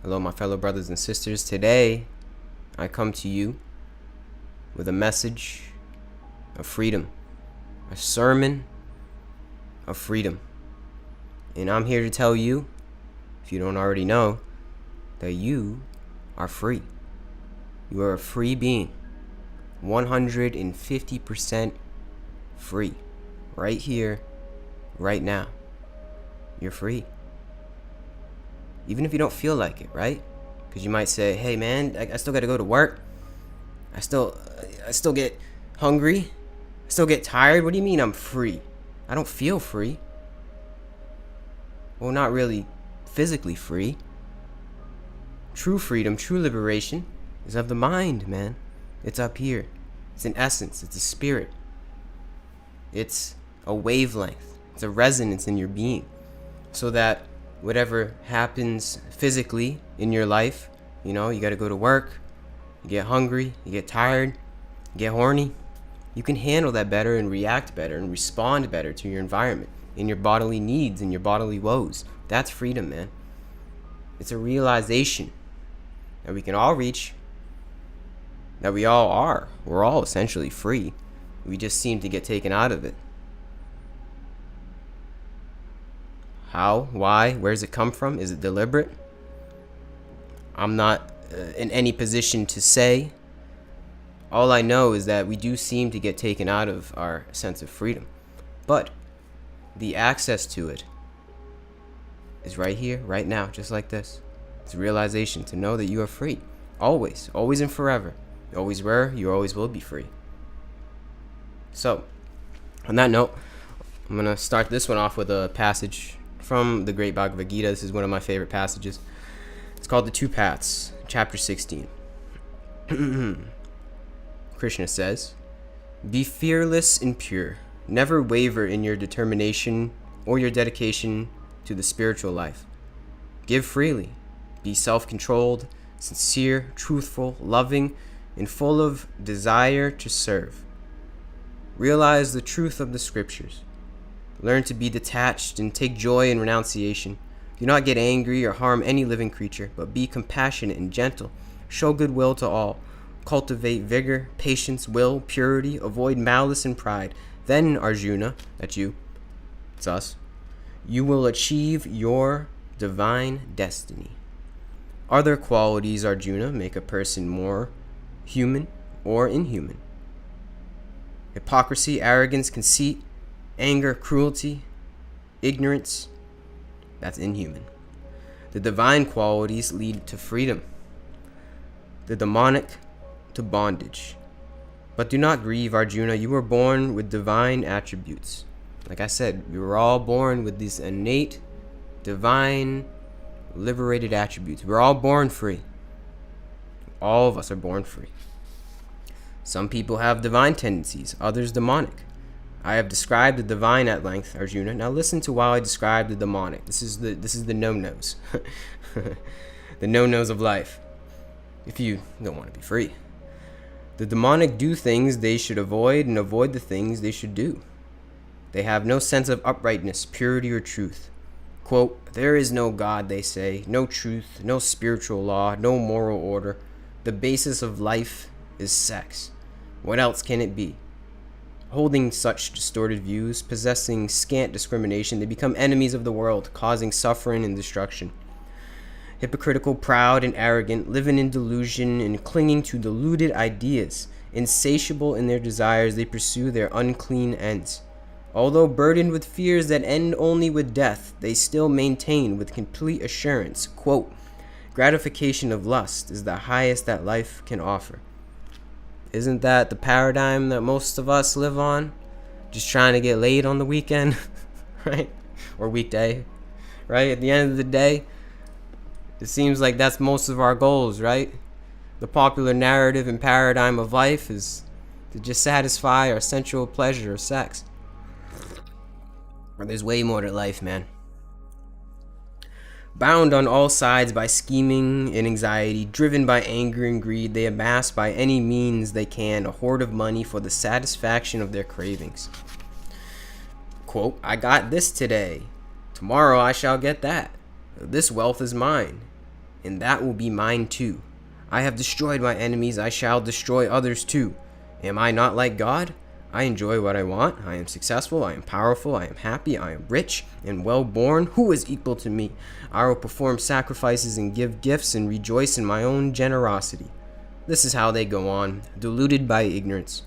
Hello, my fellow brothers and sisters. Today, I come to you with a message of freedom, a sermon of freedom. And I'm here to tell you, if you don't already know, that you are free. You are a free being, 150% free, right here, right now. You're free. Even if you don't feel like it, right? Because you might say, hey man, I still got to go to work. I still get hungry. I still get tired. What do you mean I'm free? I don't feel free. Well, not really physically free. True freedom, true liberation is of the mind, man. It's up here. It's an essence. It's a spirit. It's a wavelength. It's a resonance in your being. So that whatever happens physically in your life, you got to go to work, you get hungry, you get tired, you get horny, you can handle that better and react better and respond better to your environment, in your bodily needs, in your bodily woes. That's freedom, man. It's a realization that we can all reach, that we all are. We're all essentially free. We just seem to get taken out of it. How? Why? Where does it come from? Is it deliberate? I'm not in any position to say. All I know is that we do seem to get taken out of our sense of freedom. But the access to it is right here, right now, just like this. It's a realization to know that you are free. Always. Always and forever. You always were, you always will be free. So, on that note, I'm going to start this one off with a passage from the great Bhagavad Gita. This is one of my favorite passages. It's called The Two Paths, chapter 16. Krishna says, "Be fearless and pure. Never waver in your determination or your dedication to the spiritual life. Give freely. Be self-controlled, sincere, truthful, loving, and full of desire to serve. Realize the truth of the scriptures. Learn to be detached and take joy in renunciation. Do not get angry or harm any living creature, but be compassionate and gentle. Show goodwill to all. Cultivate vigor, patience, will, purity. Avoid malice and pride. Then, Arjuna, that's you, it's us, you will achieve your divine destiny." Other qualities, Arjuna, make a person more human or inhuman. Hypocrisy, arrogance, conceit, anger, cruelty, ignorance, that's inhuman. The divine qualities lead to freedom. The demonic to bondage. But do not grieve, Arjuna. You were born with divine attributes. Like I said, we were all born with these innate, divine, liberated attributes. We're all born free. All of us are born free. Some people have divine tendencies, others demonic. I have described the divine at length, Arjuna. Now listen to while I describe the demonic. This is the no-nos. The no-nos of life. If you don't want to be free. The demonic do things they should avoid and avoid the things they should do. They have no sense of uprightness, purity, or truth. Quote, "There is no God," they say, "no truth, no spiritual law, no moral order. The basis of life is sex. What else can it be?" Holding such distorted views, possessing scant discrimination, they become enemies of the world, causing suffering and destruction. Hypocritical, proud, and arrogant, living in delusion and clinging to deluded ideas, insatiable in their desires, they pursue their unclean ends. Although burdened with fears that end only with death, they still maintain with complete assurance, quote, "Gratification of lust is the highest that life can offer." Isn't that the paradigm that most of us live on? Just trying to get laid on the weekend, right? Or weekday, right? At the end of the day, it seems like that's most of our goals, right? The popular narrative and paradigm of life is to just satisfy our sensual pleasure of sex. But there's way more to life, man. Bound on all sides by scheming and anxiety, driven by anger and greed, they amass by any means they can a hoard of money for the satisfaction of their cravings. Quote, "I got this today. Tomorrow I shall get that. This wealth is mine. and that will be mine too. I have destroyed my enemies, I shall destroy others too. Am I not like God? I enjoy what I want, I am successful, I am powerful, I am happy, I am rich and well born. Who is equal to me? I will perform sacrifices and give gifts and rejoice in my own generosity. This is how they go on, deluded by ignorance,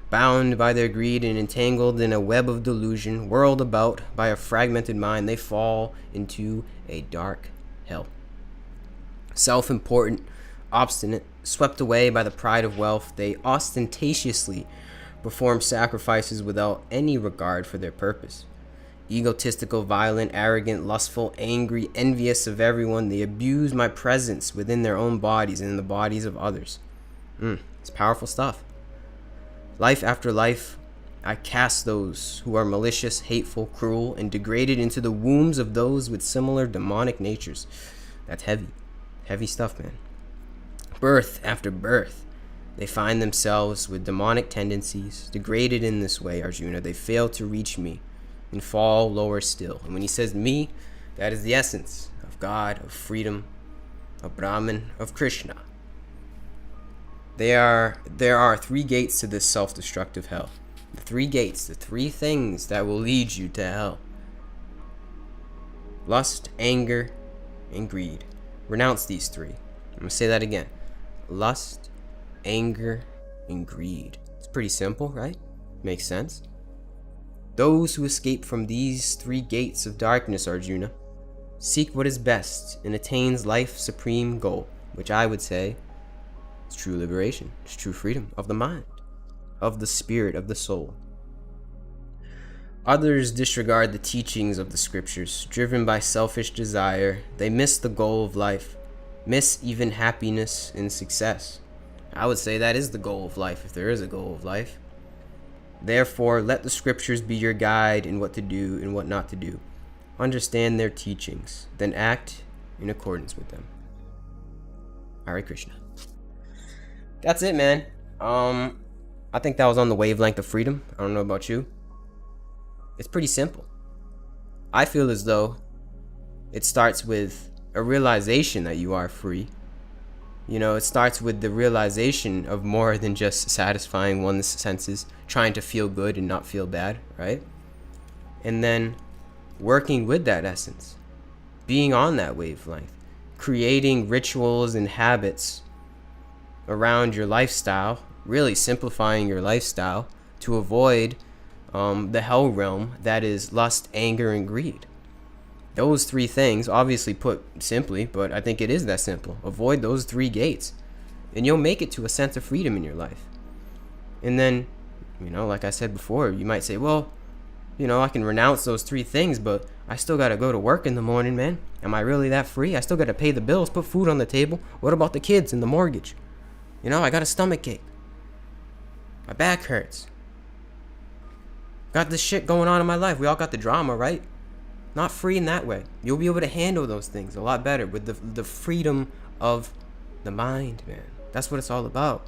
bound by their greed and entangled in a web of delusion, whirled about by a fragmented mind, they fall into a dark hell. Self-important, obstinate, swept away by the pride of wealth, they ostentatiously perform sacrifices without any regard for their purpose. Egotistical, violent, arrogant, lustful, angry, envious of everyone, they abuse my presence within their own bodies and in the bodies of others. It's powerful stuff. Life after life, I cast those who are malicious, hateful, cruel, and degraded into the wombs of those with similar demonic natures. That's heavy. Heavy stuff, man. Birth after birth, they find themselves with demonic tendencies, degraded in this way, Arjuna. They fail to reach me and fall lower still. And when he says me, that is the essence of God, of freedom, of Brahman, of Krishna. There are three gates to this self-destructive hell. The three gates, the three things that will lead you to hell. Lust, anger, and greed. Renounce these three. I'm going to say that again. Lust, anger, and greed. It's pretty simple, right? Makes sense. Those who escape from these three gates of darkness, Arjuna, seek what is best and attains life's supreme goal, which I would say is true liberation, is true freedom of the mind, of the spirit, of the soul. Others disregard the teachings of the scriptures. Driven by selfish desire, they miss the goal of life, miss even happiness and success. I would say that is the goal of life, if there is a goal of life. Therefore, let the scriptures be your guide in what to do and what not to do. Understand their teachings, then act in accordance with them. Hare Krishna. That's it, man. I think that was on the wavelength of freedom. I don't know about you. It's pretty simple. I feel as though it starts with a realization that you are free. You know, it starts with the realization of more than just satisfying one's senses, trying to feel good and not feel bad, right? And then working with that essence, being on that wavelength, creating rituals and habits around your lifestyle, really simplifying your lifestyle to avoid the hell realm that is lust, anger, and greed. Those three things, obviously put simply, but I think it is that simple. Avoid those three gates, and you'll make it to a sense of freedom in your life. And then, you know, like I said before, you might say, well, you know, I can renounce those three things, but I still got to go to work in the morning, man. Am I really that free? I still got to pay the bills, put food on the table. What about the kids and the mortgage? You know, I got a stomach ache. My back hurts. Got this shit going on in my life. We all got the drama, right? Not free in that way. You'll be able to handle those things a lot better with the freedom of the mind, man. That's what it's all about.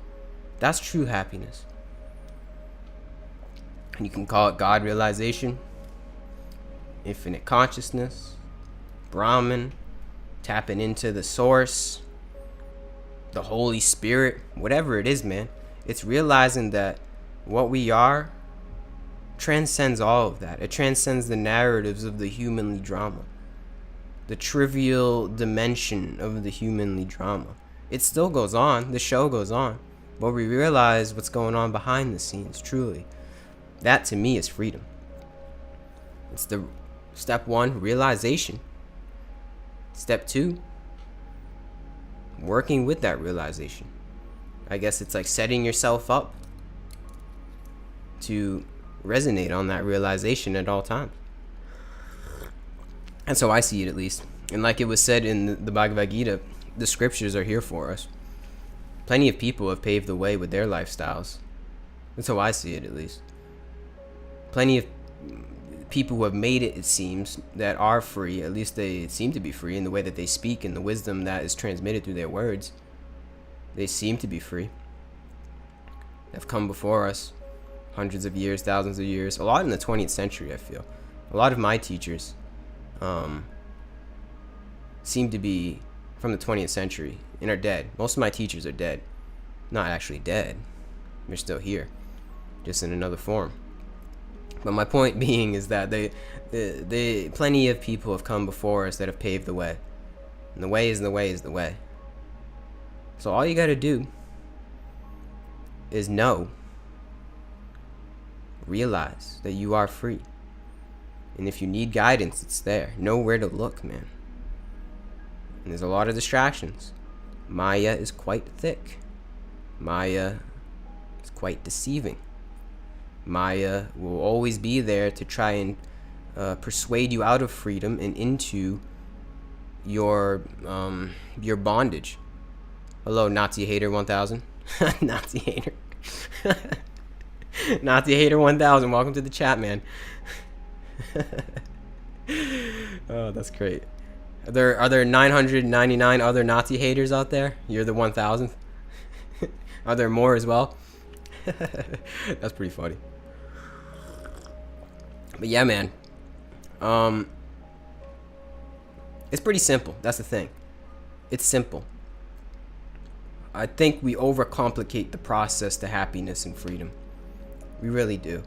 That's true happiness. And you can call it God realization, infinite consciousness, Brahman, tapping into the source, the Holy Spirit, whatever it is, man. It's realizing that what we are transcends all of that. It transcends the narratives of the humanly drama, the trivial dimension of the humanly drama. It still goes on, the show goes on, but we realize what's going on behind the scenes, truly. That to me is freedom. It's the step one, realization. Step two, working with that realization. I guess it's like setting yourself up to resonate on that realization at all times. That's how I see it, at least. And like it was said in the Bhagavad Gita, the scriptures are here for us. Plenty of people have paved the way with their lifestyles. That's how I see it, at least. Plenty of people who have made it, it seems, that are free. At least they seem to be free in the way that they speak and the wisdom that is transmitted through their words. They seem to be free. They've come before us. Hundreds of years, thousands of years. A lot in the 20th century, I feel. A lot of my teachers seem to be from the 20th century and are dead. Most of my teachers are dead. Not actually dead. They're still here, just in another form. But my point being is that they plenty of people have come before us that have paved the way. And the way is the way is the way. So all you got to do is know, realize that you are free. And if you need guidance, it's there. Know where to look, man. And there's a lot of distractions. Maya is quite thick. Maya is quite deceiving. Maya will always be there to try and persuade you out of freedom and into your bondage. Hello, Nazi Hater 1000. Nazi Hater. Nazi Hater 1000. Welcome to the chat, man. Oh, that's great. Are there 999 other Nazi haters out there? You're the 1000th. Are there more as well? That's pretty funny. But yeah, man. It's pretty simple. That's the thing. It's simple. I think we overcomplicate the process to happiness and freedom. We really do.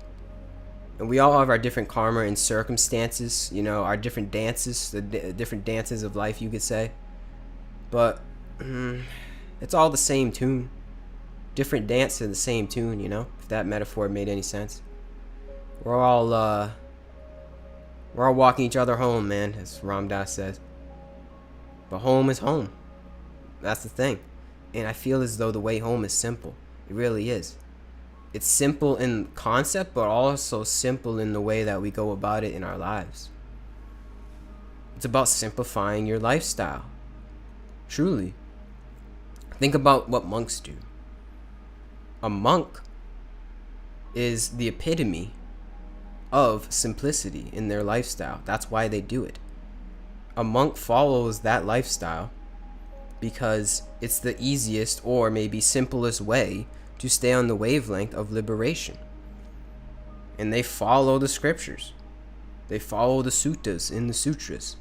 And we all have our different karma and circumstances, you know, our different dances, the different dances of life, you could say. But it's all the same tune. Different dance to the same tune, you know, if that metaphor made any sense. We're all walking each other home, man, as Ram Dass says. But home is home. That's the thing. And I feel as though the way home is simple. It really is. It's simple in concept, but also simple in the way that we go about it in our lives. It's about simplifying your lifestyle. Truly. Think about what monks do. A monk is the epitome of simplicity in their lifestyle. That's why they do it. A monk follows that lifestyle because it's the easiest or maybe simplest way to stay on the wavelength of liberation. And they follow the scriptures. They follow the suttas in the sutras.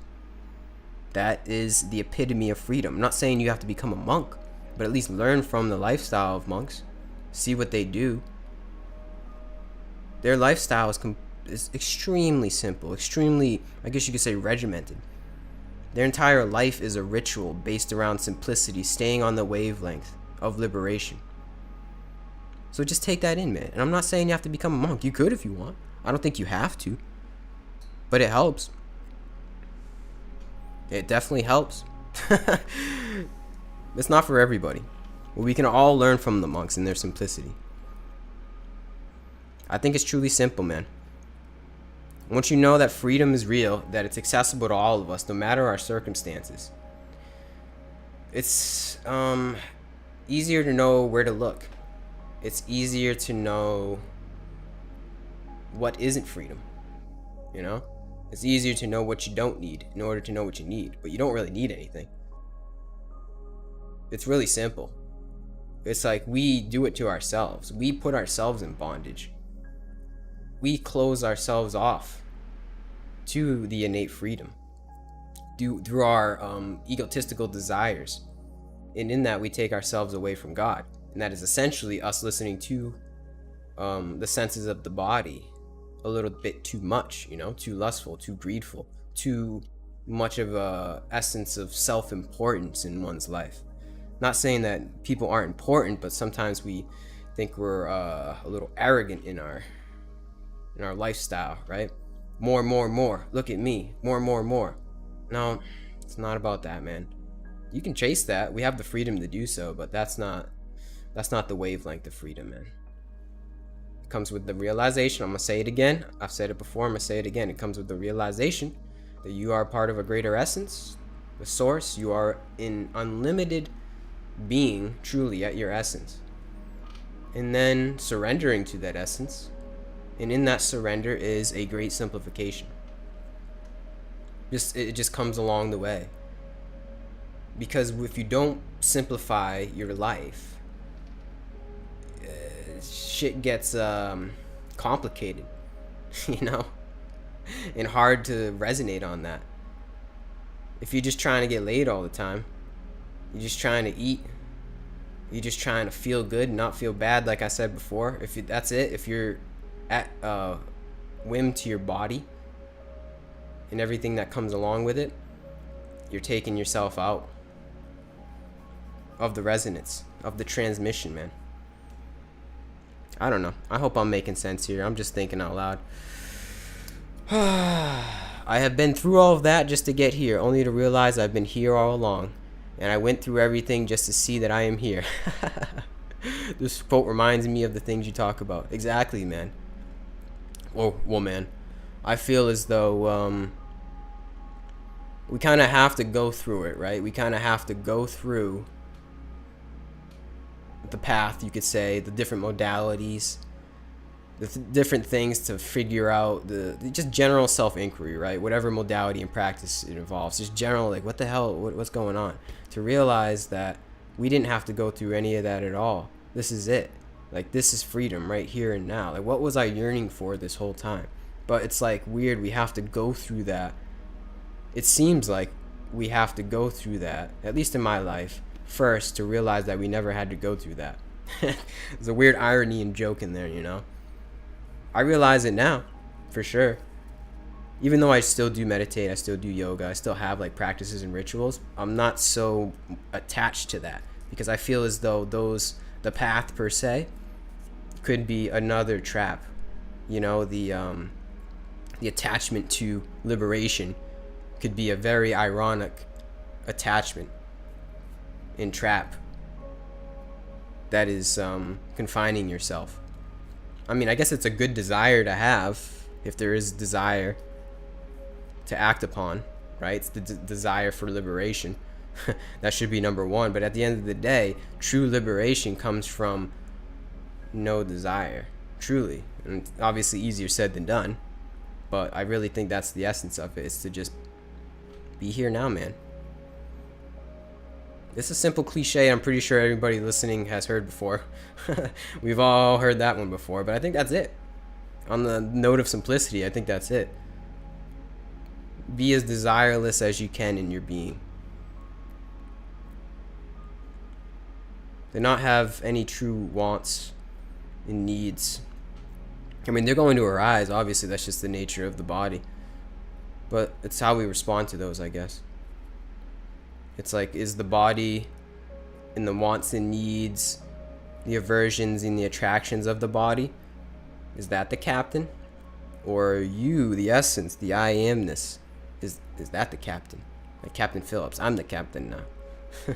That is the epitome of freedom. I'm not saying you have to become a monk, but at least learn from the lifestyle of monks. See what they do. Their lifestyle is extremely simple, extremely, I guess you could say, regimented. Their entire life is a ritual based around simplicity, staying on the wavelength of liberation. So just take that in, man. And I'm not saying you have to become a monk. You could if you want. I don't think you have to. But it helps. It definitely helps. It's not for everybody. But we can all learn from the monks and their simplicity. I think it's truly simple, man. Once you know that freedom is real, that it's accessible to all of us, no matter our circumstances, it's easier to know where to look. It's easier to know what isn't freedom, you know? It's easier to know what you don't need in order to know what you need, but you don't really need anything. It's really simple. It's like we do it to ourselves. We put ourselves in bondage. We close ourselves off to the innate freedom through our egotistical desires. And in that, we take ourselves away from God. And that is essentially us listening to the senses of the body a little bit too much, you know, too lustful, too greedful, too much of a essence of self-importance in one's life. Not saying that people aren't important, but sometimes we think we're a little arrogant in our lifestyle, right? More. Look at me. More. No, it's not about that, man. You can chase that. We have the freedom to do so, but that's not the wavelength of freedom, man. It comes with the realization. I'm gonna say it again. I've said it before. I'm gonna say it again. It comes with the realization that you are part of a greater essence, the source. You are in unlimited being, truly at your essence. And then surrendering to that essence. And in that surrender is a great simplification. It just comes along the way. Because if you don't simplify your life, shit gets complicated, you know, and hard to resonate on that. If you're just trying to get laid all the time, You're just trying to eat. You're just trying to feel good, not feel bad, like I said before. That's it. If you're at whim to your body and everything that comes along with it, you're taking yourself out of the resonance, of the transmission, man. I don't know. I hope I'm making sense here. I'm just thinking out loud. I have been through all of that just to get here, only to realize I've been here all along. And I went through everything just to see that I am here. This quote reminds me of the things you talk about. Exactly, man. Well, man. I feel as though we kind of have to go through it, right? We kind of have to go through the path, you could say, the different modalities, the different things to figure out the just general self-inquiry, right? Whatever modality and practice it involves, just general, like, what the hell, what's going on? To realize that we didn't have to go through any of that at all. This is it. Like, this is freedom right here and now. Like, what was I yearning for this whole time? But it's like weird, we have to go through that. It seems like we have to go through that, at least in my life, first, to realize that we never had to go through that. There's a weird irony and joke in there, you know? I realize it now, for sure. Even though I still do meditate, I still do yoga, I still have like practices and rituals, I'm not so attached to that because I feel as though the path per se could be another trap. You know, the attachment to liberation could be a very ironic attachment and trap that is confining yourself. I mean, I guess it's a good desire to have if there is desire to act upon, right? It's the desire for liberation. That should be number one. But at the end of the day, true liberation comes from no desire, truly. And obviously easier said than done. But I really think that's the essence of it, is to just be here now, man. It's a simple cliche I'm pretty sure everybody listening has heard before. We've all heard that one before, but I think that's it. On the note of simplicity, I think that's it. Be as desireless as you can in your being. Do not have any true wants and needs. I mean, they're going to arise, obviously, that's just the nature of the body. But it's how we respond to those, I guess. It's like, is the body and the wants and needs, the aversions and the attractions of the body, is that the captain? Or you, the essence, the I amness, is that the captain? Like Captain Phillips, I'm the captain now.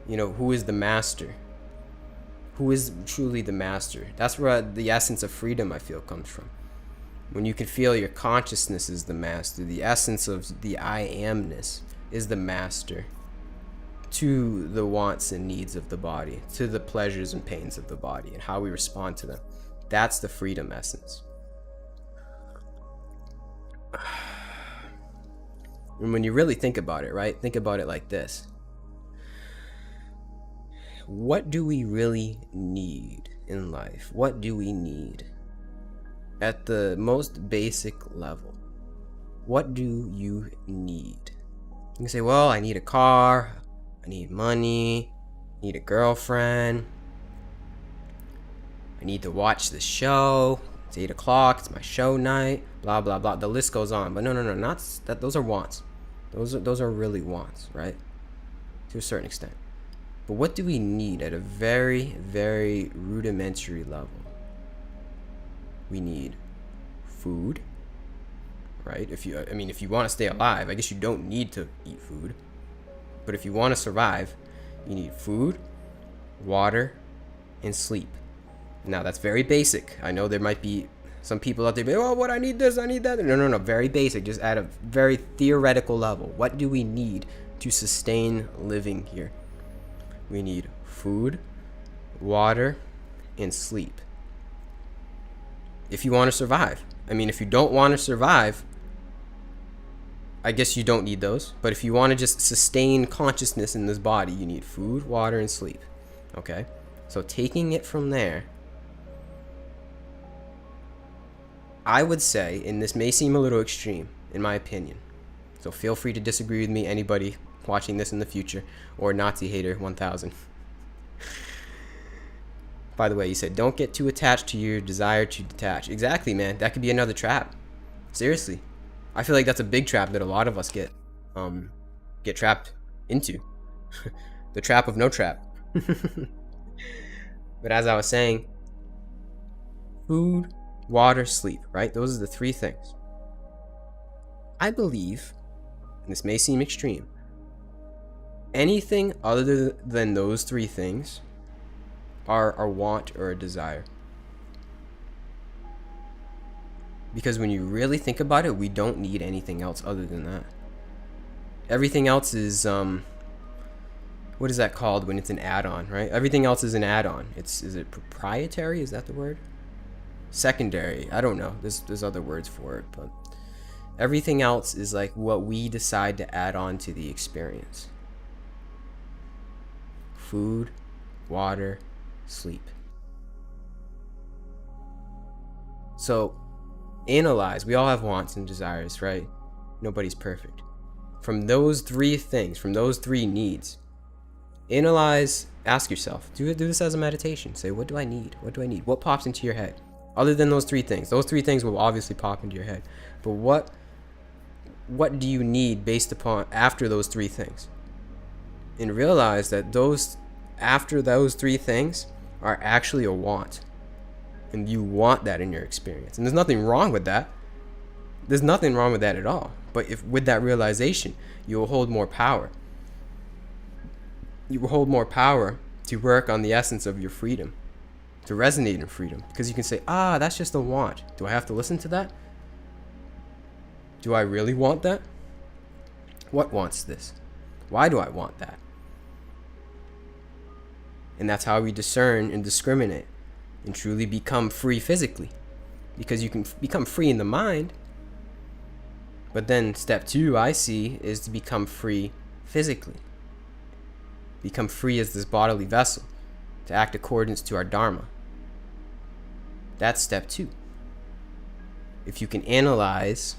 You know, who is the master? Who is truly the master? That's where the essence of freedom, I feel, comes from. When you can feel your consciousness is the master, the essence of the I amness is the master to the wants and needs of the body, to the pleasures and pains of the body, and how we respond to them. That's the freedom essence. And when you really think about it, right? Think about it like this. What do we really need in life? What do we need? At the most basic level, what do you need? You can say, well, I need a car, I need money, I need a girlfriend, I need to watch the show, it's 8 o'clock, it's my show night, blah, blah, blah. The list goes on. But no, not that. Those are wants. Those are really wants, right? To a certain extent. But what do we need at a very, very rudimentary level? We need food, right? If you want to stay alive, I guess you don't need to eat food. But if you want to survive, you need food, water, and sleep. Now, that's very basic. I know there might be some people out there, oh, what, I need this, I need that. No, very basic, just at a very theoretical level. What do we need to sustain living here? We need food, water, and sleep. If you want to survive. I mean, if you don't want to survive, I guess you don't need those. But if you want to just sustain consciousness in this body, you need food, water, and sleep. Okay? So taking it from there, I would say, and this may seem a little extreme, in my opinion, so feel free to disagree with me, anybody watching this in the future, or Nazi hater 1000. By the way, you said don't get too attached to your desire to detach. Exactly, man. That could be another trap. Seriously, I feel like that's a big trap that a lot of us get trapped into. The trap of no trap. But as I was saying, food, water, sleep, right? Those are the three things. I believe, and this may seem extreme, anything other than those three things are a want or a desire. Because when you really think about it, we don't need anything else other than that. Everything else is what is that called when it's an add-on, right? Everything else is an add-on. Is it proprietary? Is that the word? Secondary. I don't know. There's other words for it, but everything else is like what we decide to add on to the experience. Food, water, sleep. So analyze. We all have wants and desires, right? Nobody's perfect. From those three things, from those three needs, analyze, ask yourself, do this as a meditation. Say, what do I need? What do I need? What pops into your head? Other than those three things. Those three things will obviously pop into your head. But what do you need based upon after those three things? And realize that after those three things are actually a want. And you want that in your experience. And there's nothing wrong with that. There's nothing wrong with that at all. But if with that realization, you will hold more power. You will hold more power to work on the essence of your freedom, to resonate in freedom. Because you can say, that's just a want. Do I have to listen to that? Do I really want that? What wants this? Why do I want that? And that's how we discern and discriminate and truly become free physically. Because you can become free in the mind. But then step 2, I see, is to become free physically. Become free as this bodily vessel, to act accordance to our Dharma. That's step 2. If you can analyze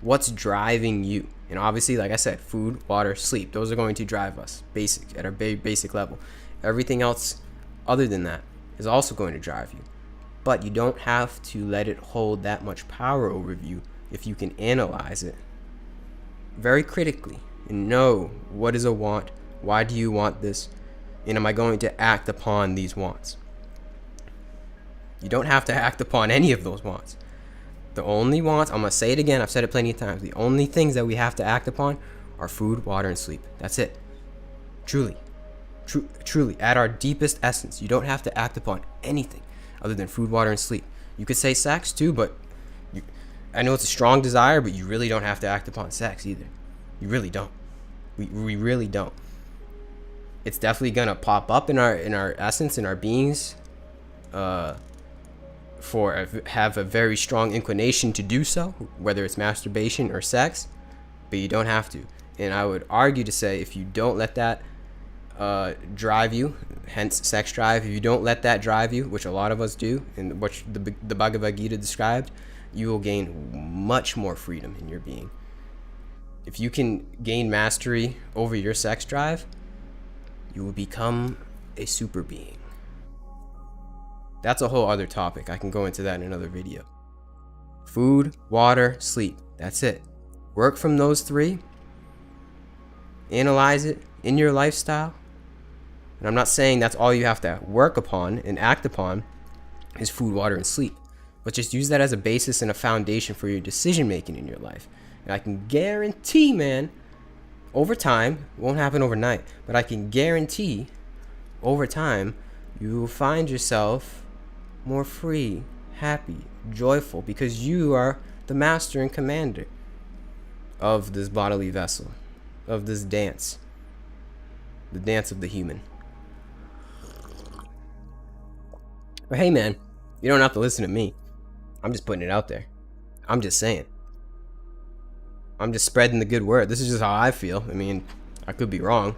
what's driving you, and obviously, like I said, food, water, sleep, those are going to drive us at our basic level. Everything else other than that is also going to drive you. But you don't have to let it hold that much power over you if you can analyze it very critically and know what is a want. Why do you want this? And am I going to act upon these wants? You don't have to act upon any of those wants. The only wants, I'm going to say it again, I've said it plenty of times, the only things that we have to act upon are food, water, and sleep. That's it. Truly, at our deepest essence, you don't have to act upon anything other than food, water, and sleep. You could say sex too, but I know it's a strong desire, but you really don't have to act upon sex either. You really don't. We really don't. It's definitely gonna pop up in our essence, in our beings, have a very strong inclination to do so, whether it's masturbation or sex, but you don't have to. And I would argue to say, if you don't let that drive you, hence sex drive, if you don't let that drive you, which a lot of us do, and what the Bhagavad Gita described, you will gain much more freedom in your being. If you can gain mastery over your sex drive, you will become a super being. That's a whole other topic. I can go into that in another video. Food, water, sleep. That's it. Work from those three. Analyze it in your lifestyle. And I'm not saying that's all you have to work upon and act upon is food, water, and sleep. But just use that as a basis and a foundation for your decision making in your life. And I can guarantee, man, over time, it won't happen overnight, but I can guarantee over time, you will find yourself more free, happy, joyful, because you are the master and commander of this bodily vessel, of this dance, the dance of the human. But hey, man, you don't have to listen to me. I'm just putting it out there. I'm just saying. I'm just spreading the good word. This is just how I feel. I mean, I could be wrong.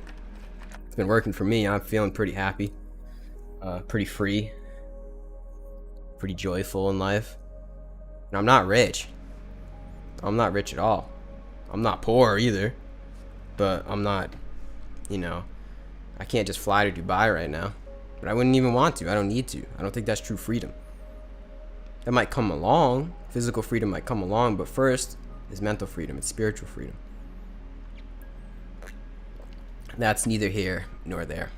It's been working for me. I'm feeling pretty happy, pretty free, pretty joyful in life. And I'm not rich. I'm not rich at all. I'm not poor either. but I'm not, you know, I can't just fly to Dubai right now. But I wouldn't even want to. I don't need to. I don't think that's true freedom. That might come along. Physical freedom might come along, but first is mental freedom. It's spiritual freedom. That's neither here nor there.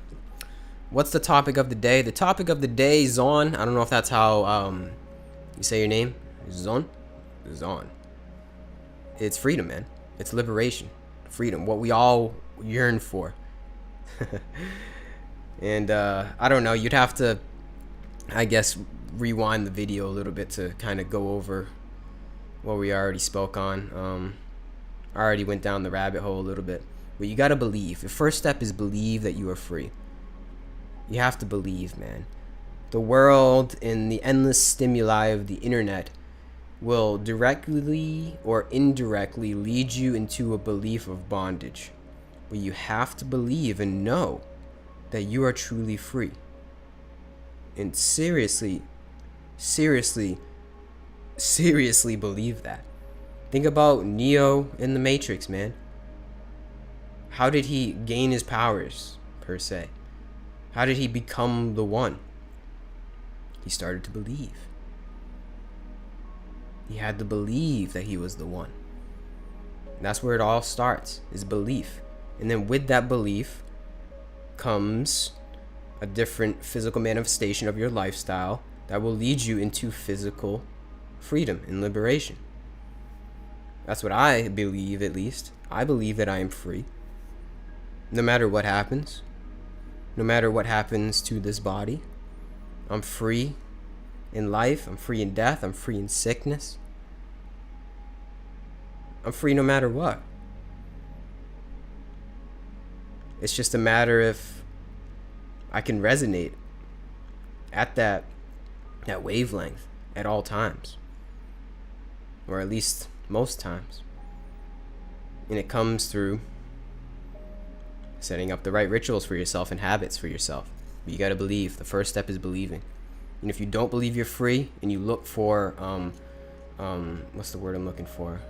What's the topic of the day? The topic of the day, Zon. I don't know if that's how you say your name. Zon? Zon. It's freedom, man. It's liberation. Freedom. What we all yearn for. And I don't know. You'd have to, I guess, rewind the video a little bit to kind of go over what we already spoke on. I already went down the rabbit hole a little bit. But you got to believe. The first step is believe that you are free. You have to believe, man. The world and the endless stimuli of the internet will directly or indirectly lead you into a belief of bondage. But you have to believe and know that you are truly free. And seriously believe that. Think about Neo in the Matrix, man. How did he gain his powers, per se? How did he become the one? He started to believe. He had to believe that he was the one. And that's where it all starts, is belief. And then with that belief comes a different physical manifestation of your lifestyle that will lead you into physical freedom and liberation. That's what I believe, at least. I believe that I am free. No matter what happens. No matter what happens to this body. I'm free in life. I'm free in death. I'm free in sickness. I'm free no matter what. It's just a matter if I can resonate at that wavelength at all times. Or at least most times. And it comes through setting up the right rituals for yourself and habits for yourself. But you got to believe. The first step is believing. And if you don't believe you're free and you look for what's the word I'm looking for?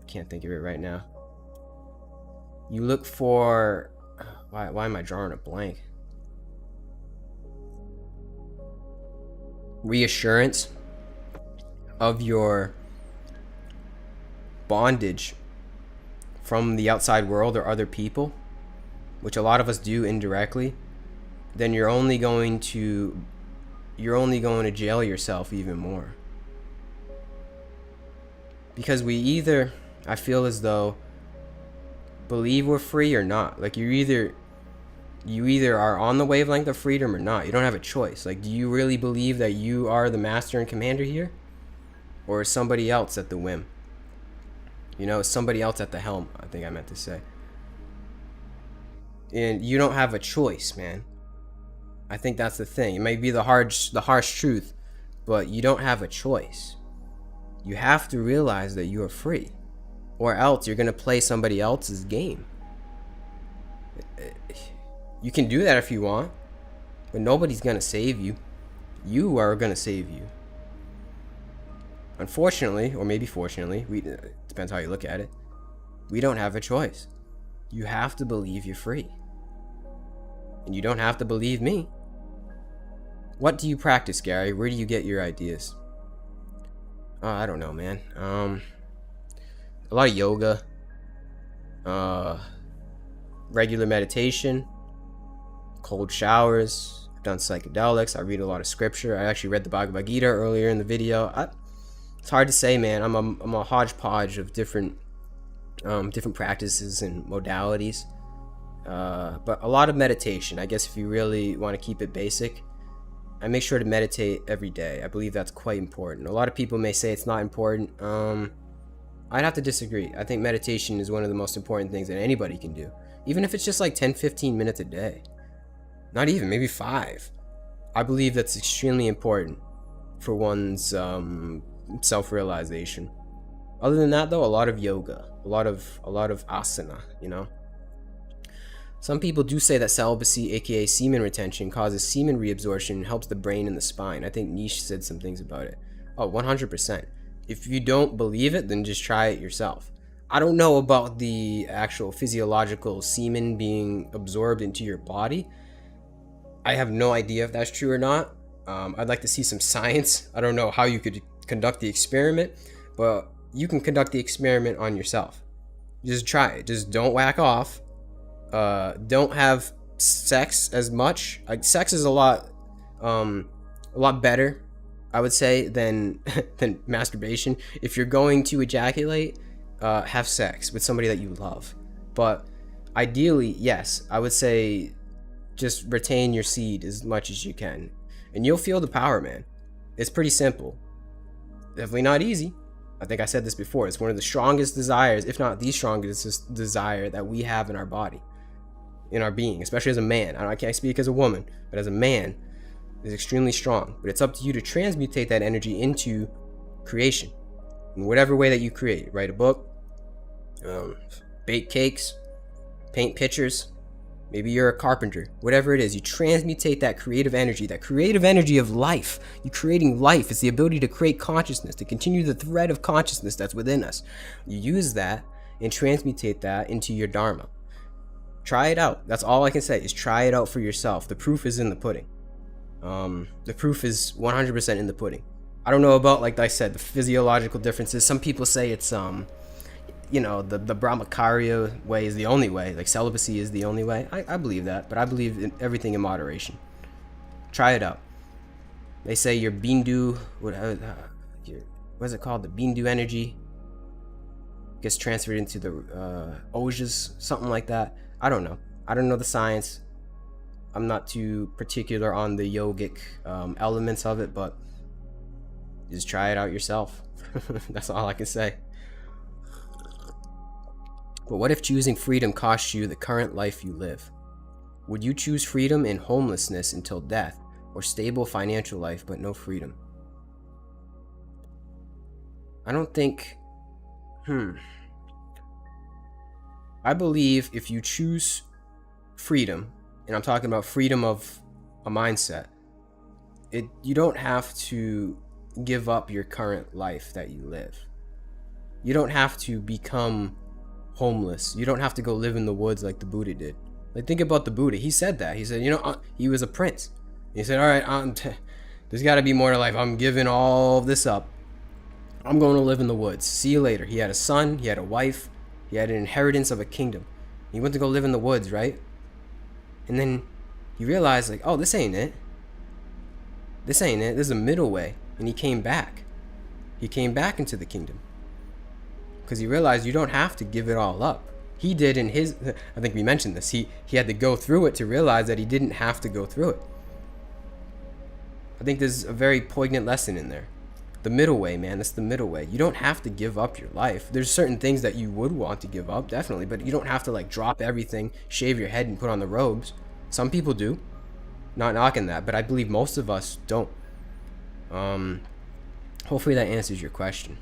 Can't think of it right now. You look for why am I drawing a blank? Reassurance of your bondage from the outside world or other people, which a lot of us do indirectly, then you're only going to jail yourself even more. Because we either, I feel as though, believe we're free or not. Like you either are on the wavelength of freedom or not. You don't have a choice. Like, do you really believe that you are the master and commander here? Or is somebody else at the whim? You know, somebody else at the helm, I think I meant to say. And you don't have a choice, man. I think that's the thing. It may be the harsh truth, but you don't have a choice. You have to realize that you are free, or else you're going to play somebody else's game. You can do that if you want, but nobody's going to save you. You are going to save you. Unfortunately, or maybe fortunately, depends how you look at it, we don't have a choice. You have to believe you're free. And you don't have to believe me. What do you practice, Gary? Where do you get your ideas? I don't know, man. A lot of yoga. Regular meditation. Cold showers. I've done psychedelics. I read a lot of scripture. I actually read the Bhagavad Gita earlier in the video. It's hard to say, man. I'm a hodgepodge of different practices and modalities. But a lot of meditation. I guess if you really want to keep it basic, I make sure to meditate every day. I believe that's quite important. A lot of people may say it's not important. I'd have to disagree. I think meditation is one of the most important things that anybody can do. Even if it's just like 10-15 minutes a day. Not even, maybe 5. I believe that's extremely important for one's self-realization. Other than that, though, a lot of yoga, a lot of asana, you know. Some people do say that celibacy, aka semen retention, causes semen reabsorption and helps the brain and the spine. I think Nish said some things about it. Oh, 100%. If you don't believe it, then just try it yourself. I don't know about the actual physiological semen being absorbed into your body. I have no idea if that's true or not. I'd like to see some science. I don't know how you could conduct the experiment, but you can conduct the experiment on yourself. Just try it. Just don't whack off. Don't have sex as much. Like, sex is a lot better, I would say, than than masturbation. If you're going to ejaculate, have sex with somebody that you love. But ideally, yes, I would say just retain your seed as much as you can, and you'll feel the power, man. It's pretty simple. Definitely not easy. I think I said this before. It's one of the strongest desires, if not the strongest desire that we have in our body, in our being, especially as a man. I can't speak as a woman, but as a man, it's extremely strong. But it's up to you to transmutate that energy into creation in whatever way that you create. Write a book, bake cakes, paint pictures. Maybe you're a carpenter. Whatever it is, you transmutate that creative energy of life. You're creating life. It's the ability to create consciousness, to continue the thread of consciousness that's within us. You use that and transmutate that into your dharma. Try it out. That's all I can say, is try it out for yourself. The proof is in the pudding. The proof is 100% in the pudding. I don't know about, like I said, the physiological differences. Some people say it's the Brahmacharya way is the only way, like celibacy is the only way. I believe that, but I believe in everything in moderation. Try it out. They say your Bindu, what is it called? The Bindu energy gets transferred into the Ojas, something like that. I don't know. I don't know the science. I'm not too particular on the yogic elements of it, but just try it out yourself. That's all I can say. But what if choosing freedom costs you the current life you live? Would you choose freedom in homelessness until death, or stable financial life but no freedom? I don't think... I believe if you choose freedom, and I'm talking about freedom of a mindset, you don't have to give up your current life that you live. You don't have to become homeless. You don't have to go live in the woods like the Buddha did. Like, think about the Buddha. He said that. He said, he was a prince. He said, all right, there's got to be more to life. I'm giving all this up. I'm going to live in the woods. See you later. He had a son. He had a wife. He had an inheritance of a kingdom. He went to go live in the woods, right? And then he realized, like, oh, this ain't it. This ain't it. There's a middle way. And he came back. He came back into the kingdom. Because he realized you don't have to give it all up. He did in his... I think we mentioned this. He had to go through it to realize that he didn't have to go through it. I think there's a very poignant lesson in there. The middle way, man. That's the middle way. You don't have to give up your life. There's certain things that you would want to give up, definitely. But you don't have to, like, drop everything, shave your head, and put on the robes. Some people do. Not knocking that. But I believe most of us don't. Hopefully that answers your question.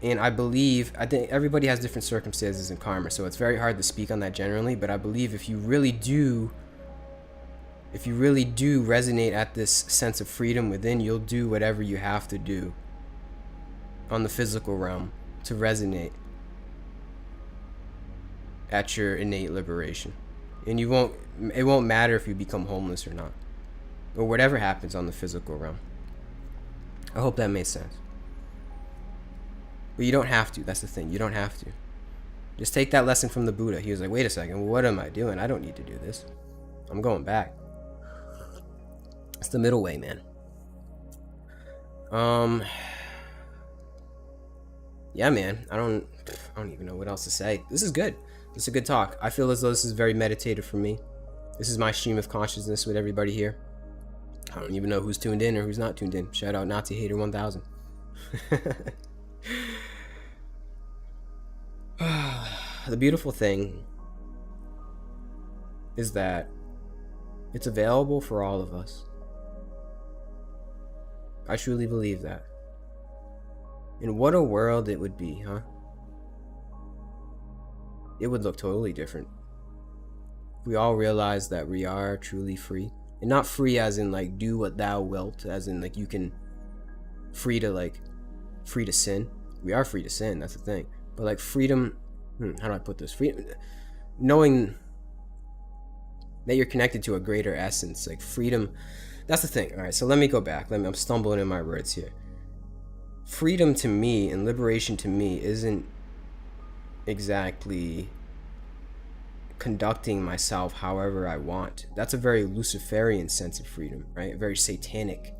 And I think everybody has different circumstances in karma, so it's very hard to speak on that generally, but I believe if you really do resonate at this sense of freedom within, you'll do whatever you have to do on the physical realm to resonate at your innate liberation. And it won't matter if you become homeless or not, or whatever happens on the physical realm. I hope that made sense. But you don't have to. That's the thing. You don't have to. Just take that lesson from the Buddha. He was like, wait a second. What am I doing? I don't need to do this. I'm going back. It's the middle way, man. Yeah, man. I don't even know what else to say. This is good. This is a good talk. I feel as though this is very meditative for me. This is my stream of consciousness with everybody here. I don't even know who's tuned in or who's not tuned in. Shout out Nazi Hater 1000. The beautiful thing is that it's available for all of us. I truly believe that. And what a world it would be, huh? It would look totally different. We all realize that we are truly free. And not free as in, like, do what thou wilt, as in, like, you can free to sin. We are free to sin. That's the thing. But like freedom, how do I put this? Freedom, knowing that you're connected to a greater essence, like freedom. That's the thing. All right, so let me go back. I'm stumbling in my words here. Freedom to me and liberation to me isn't exactly conducting myself however I want. That's a very Luciferian sense of freedom, right? A very satanic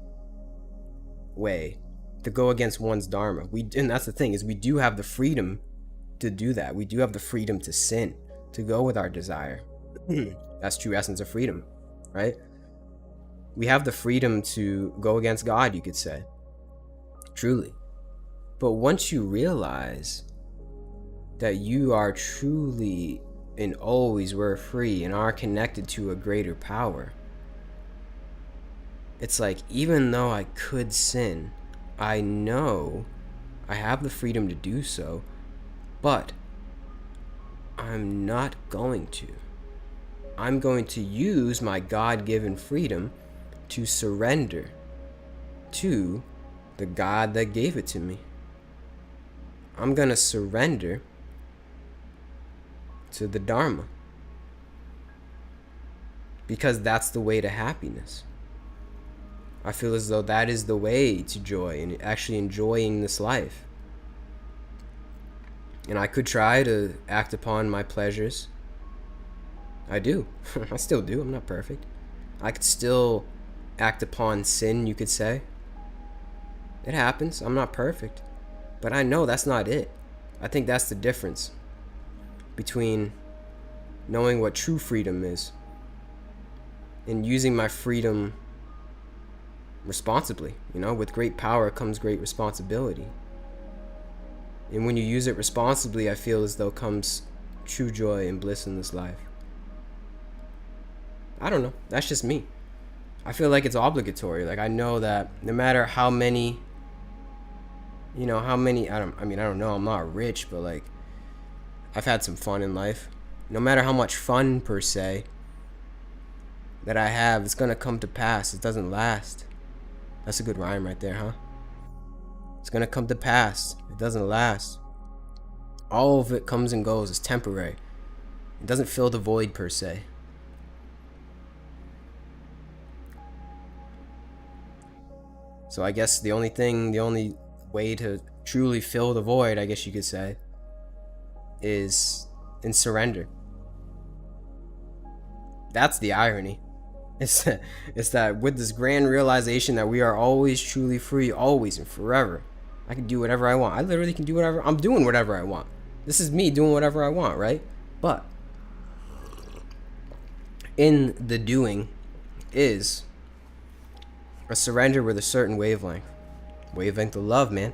way to go against one's dharma. And that's the thing, is we do have the freedom to do that. We do have the freedom to sin, to go with our desire. That's true essence of freedom, right? We have the freedom to go against God, you could say. Truly. But once you realize that you are truly and always were free and are connected to a greater power, it's like, even though I could sin, I know I have the freedom to do so, but I'm not going to. I'm going to use my God-given freedom to surrender to the God that gave it to me. I'm going to surrender to the Dharma, because that's the way to happiness. I feel as though that is the way to joy and actually enjoying this life. And I could try to act upon my pleasures. I do. I still do. I'm not perfect. I could still act upon sin, you could say. It happens. I'm not perfect. But I know that's not it. I think that's the difference between knowing what true freedom is and using my freedom responsibly. With great power comes great responsibility. And when you use it responsibly, I feel as though comes true joy and bliss in this life. I don't know. That's just me. I feel like it's obligatory. Like, I know that no matter how many, I don't know. I'm not rich, but like, I've had some fun in life. No matter how much fun, per se, that I have, it's gonna come to pass. It doesn't last. That's a good rhyme right there, huh? It's gonna come to pass. It doesn't last. All of it comes and goes. It's temporary. It doesn't fill the void, per se. So I guess the only way to truly fill the void, I guess you could say, is in surrender. That's the irony. It's that with this grand realization that we are always truly free, always and forever. I can do whatever I want. I literally can do whatever. I'm doing whatever I want. This is me doing whatever I want, right? But in the doing is a surrender with a certain wavelength of love, man.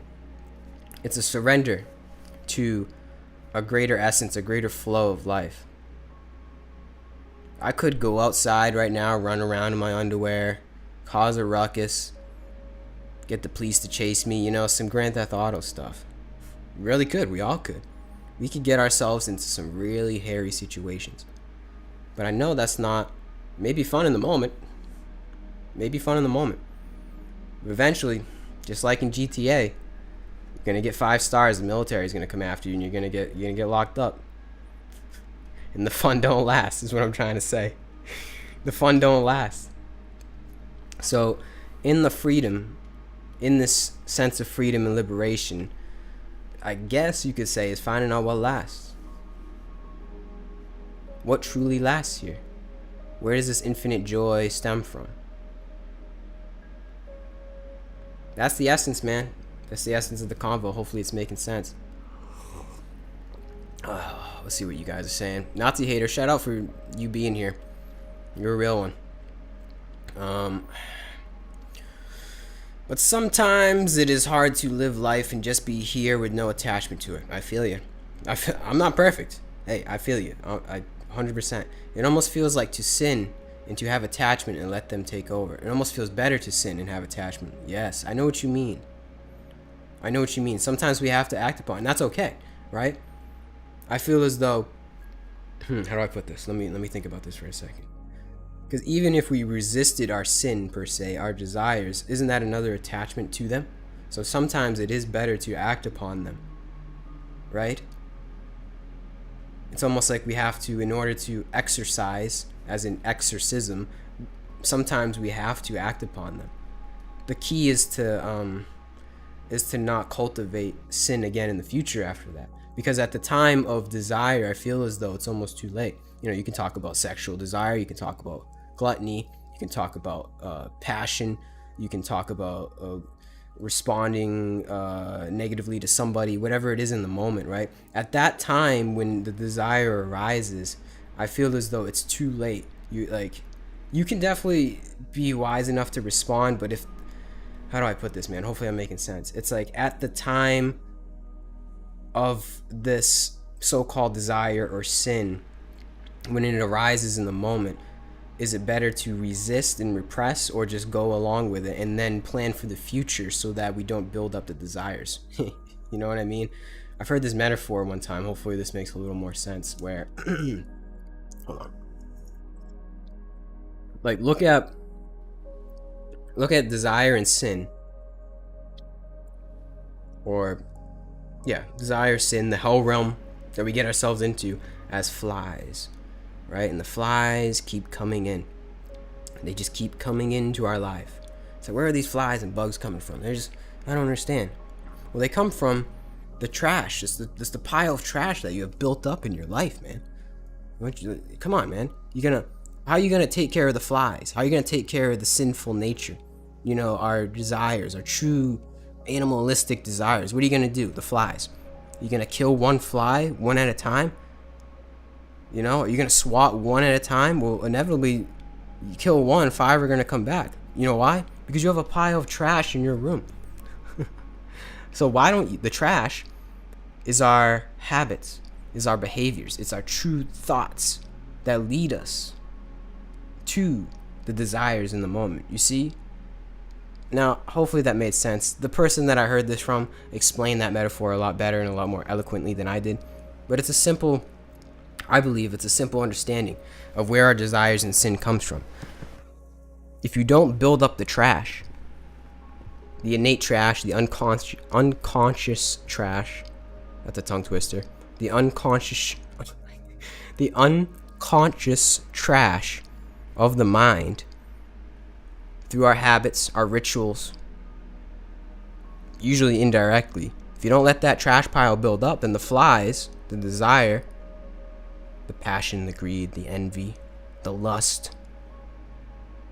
It's a surrender to a greater essence, a greater flow of life. I could go outside right now, run around in my underwear, cause a ruckus, get the police to chase me, some Grand Theft Auto stuff. Really could. We all could. We could get ourselves into some really hairy situations. But I know that's not, maybe fun in the moment. But eventually, just like in GTA, you're gonna get 5 stars, the military is gonna come after you, and you're gonna get locked up. And the fun don't last, is what I'm trying to say. The fun don't last. So, in the freedom, in this sense of freedom and liberation, I guess you could say, is finding out what lasts. What truly lasts here? Where does this infinite joy stem from? That's the essence, man. That's the essence of the convo. Hopefully it's making sense. Let's see what you guys are saying. Nazi hater, shout out for you being here. You're a real one. But sometimes it is hard to live life and just be here with no attachment to it. I feel you. I'm not perfect. Hey, I feel you. I 100%. It almost feels like to sin and to have attachment and let them take over. It almost feels better to sin and have attachment. Yes, I know what you mean. Sometimes we have to act upon it, and that's okay, right? I feel as though, how do I put this? Let me think about this for a second. Because even if we resisted our sin, per se, our desires, isn't that another attachment to them? So sometimes it is better to act upon them, right? It's almost like we have to, in order to exercise, as in exorcism, sometimes we have to act upon them. The key is to not cultivate sin again in the future after that. Because at the time of desire, I feel as though it's almost too late. You know, you can talk about sexual desire, you can talk about gluttony, you can talk about passion, you can talk about responding negatively to somebody, whatever it is in the moment, right? At that time when the desire arises, I feel as though it's too late. You can definitely be wise enough to respond, but how do I put this, man? Hopefully I'm making sense. It's like at the time of this so-called desire or sin, when it arises in the moment, is it better to resist and repress, or just go along with it and then plan for the future so that we don't build up the desires? You know what I mean? I've heard this metaphor one time. Hopefully this makes a little more sense, where hold on. Like look at desire and sin, or desire, sin, the hell realm that we get ourselves into, as flies, right? And the flies keep coming in. They just keep coming into our life. So where are these flies and bugs coming from? I don't understand. Well, they come from the trash. It's the pile of trash that you have built up in your life, man. Come on, man. How are you gonna take care of the flies? How are you gonna take care of the sinful nature? You know, our desires, our true animalistic desires. What are you gonna do? The flies. You gonna kill one fly one at a time? You know, are you gonna swat one at a time? Well, inevitably, you kill one, 5 are gonna come back. You know why? Because you have a pile of trash in your room. So why don't you? The trash is our habits, is our behaviors, it's our true thoughts that lead us to the desires in the moment. You see? Now, hopefully that made sense. The person that I heard this from explained that metaphor a lot better and a lot more eloquently than I did. But I believe it's a simple understanding of where our desires and sin comes from. If you don't build up the trash, the innate trash, the unconscious trash, that's a tongue twister, the unconscious trash of the mind, through our habits, our rituals, usually indirectly. If you don't let that trash pile build up, then the flies, the desire, the passion, the greed, the envy, the lust,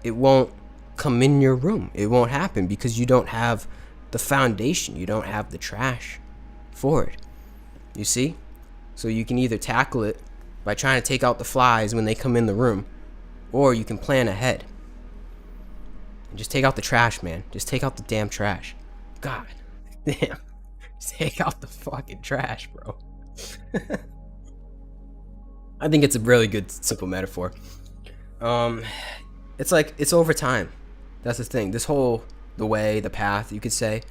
it won't come in your room. It won't happen because you don't have the foundation. You don't have the trash for it. You see? So you can either tackle it by trying to take out the flies when they come in the room, or you can plan ahead. Just take out the trash, man. Just take out the damn trash. God damn. Just take out the fucking trash, bro. I think it's a really good, simple metaphor. It's like, it's over time. That's the thing. The path, you could say,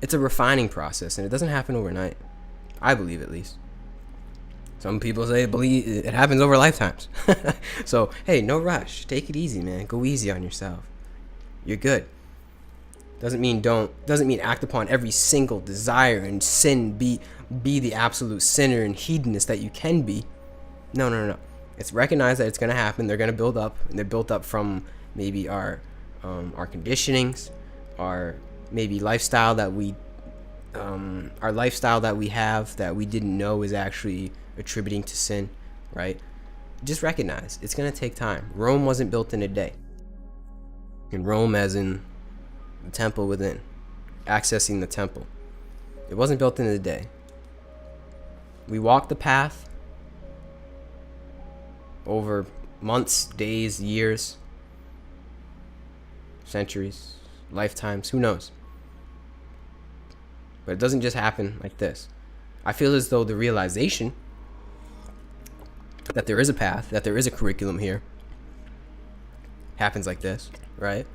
it's a refining process, and it doesn't happen overnight. I believe, at least. Some people believe it happens over lifetimes. So, hey, no rush. Take it easy, man. Go easy on yourself. You're good. Doesn't mean act upon every single desire and sin, be the absolute sinner and hedonist that you can be. No. It's recognize that it's gonna happen. They're gonna build up, and they're built up from maybe our conditionings, our maybe lifestyle that we have that we didn't know is actually attributing to sin, right? Just recognize it's gonna take time. Rome wasn't built in a day. In Rome, as in the temple within, accessing the temple. It wasn't built in a day. We walked the path over months, days, years, centuries, lifetimes, who knows? But it doesn't just happen like this. I feel as though the realization that there is a path, that there is a curriculum here, happens like this, right?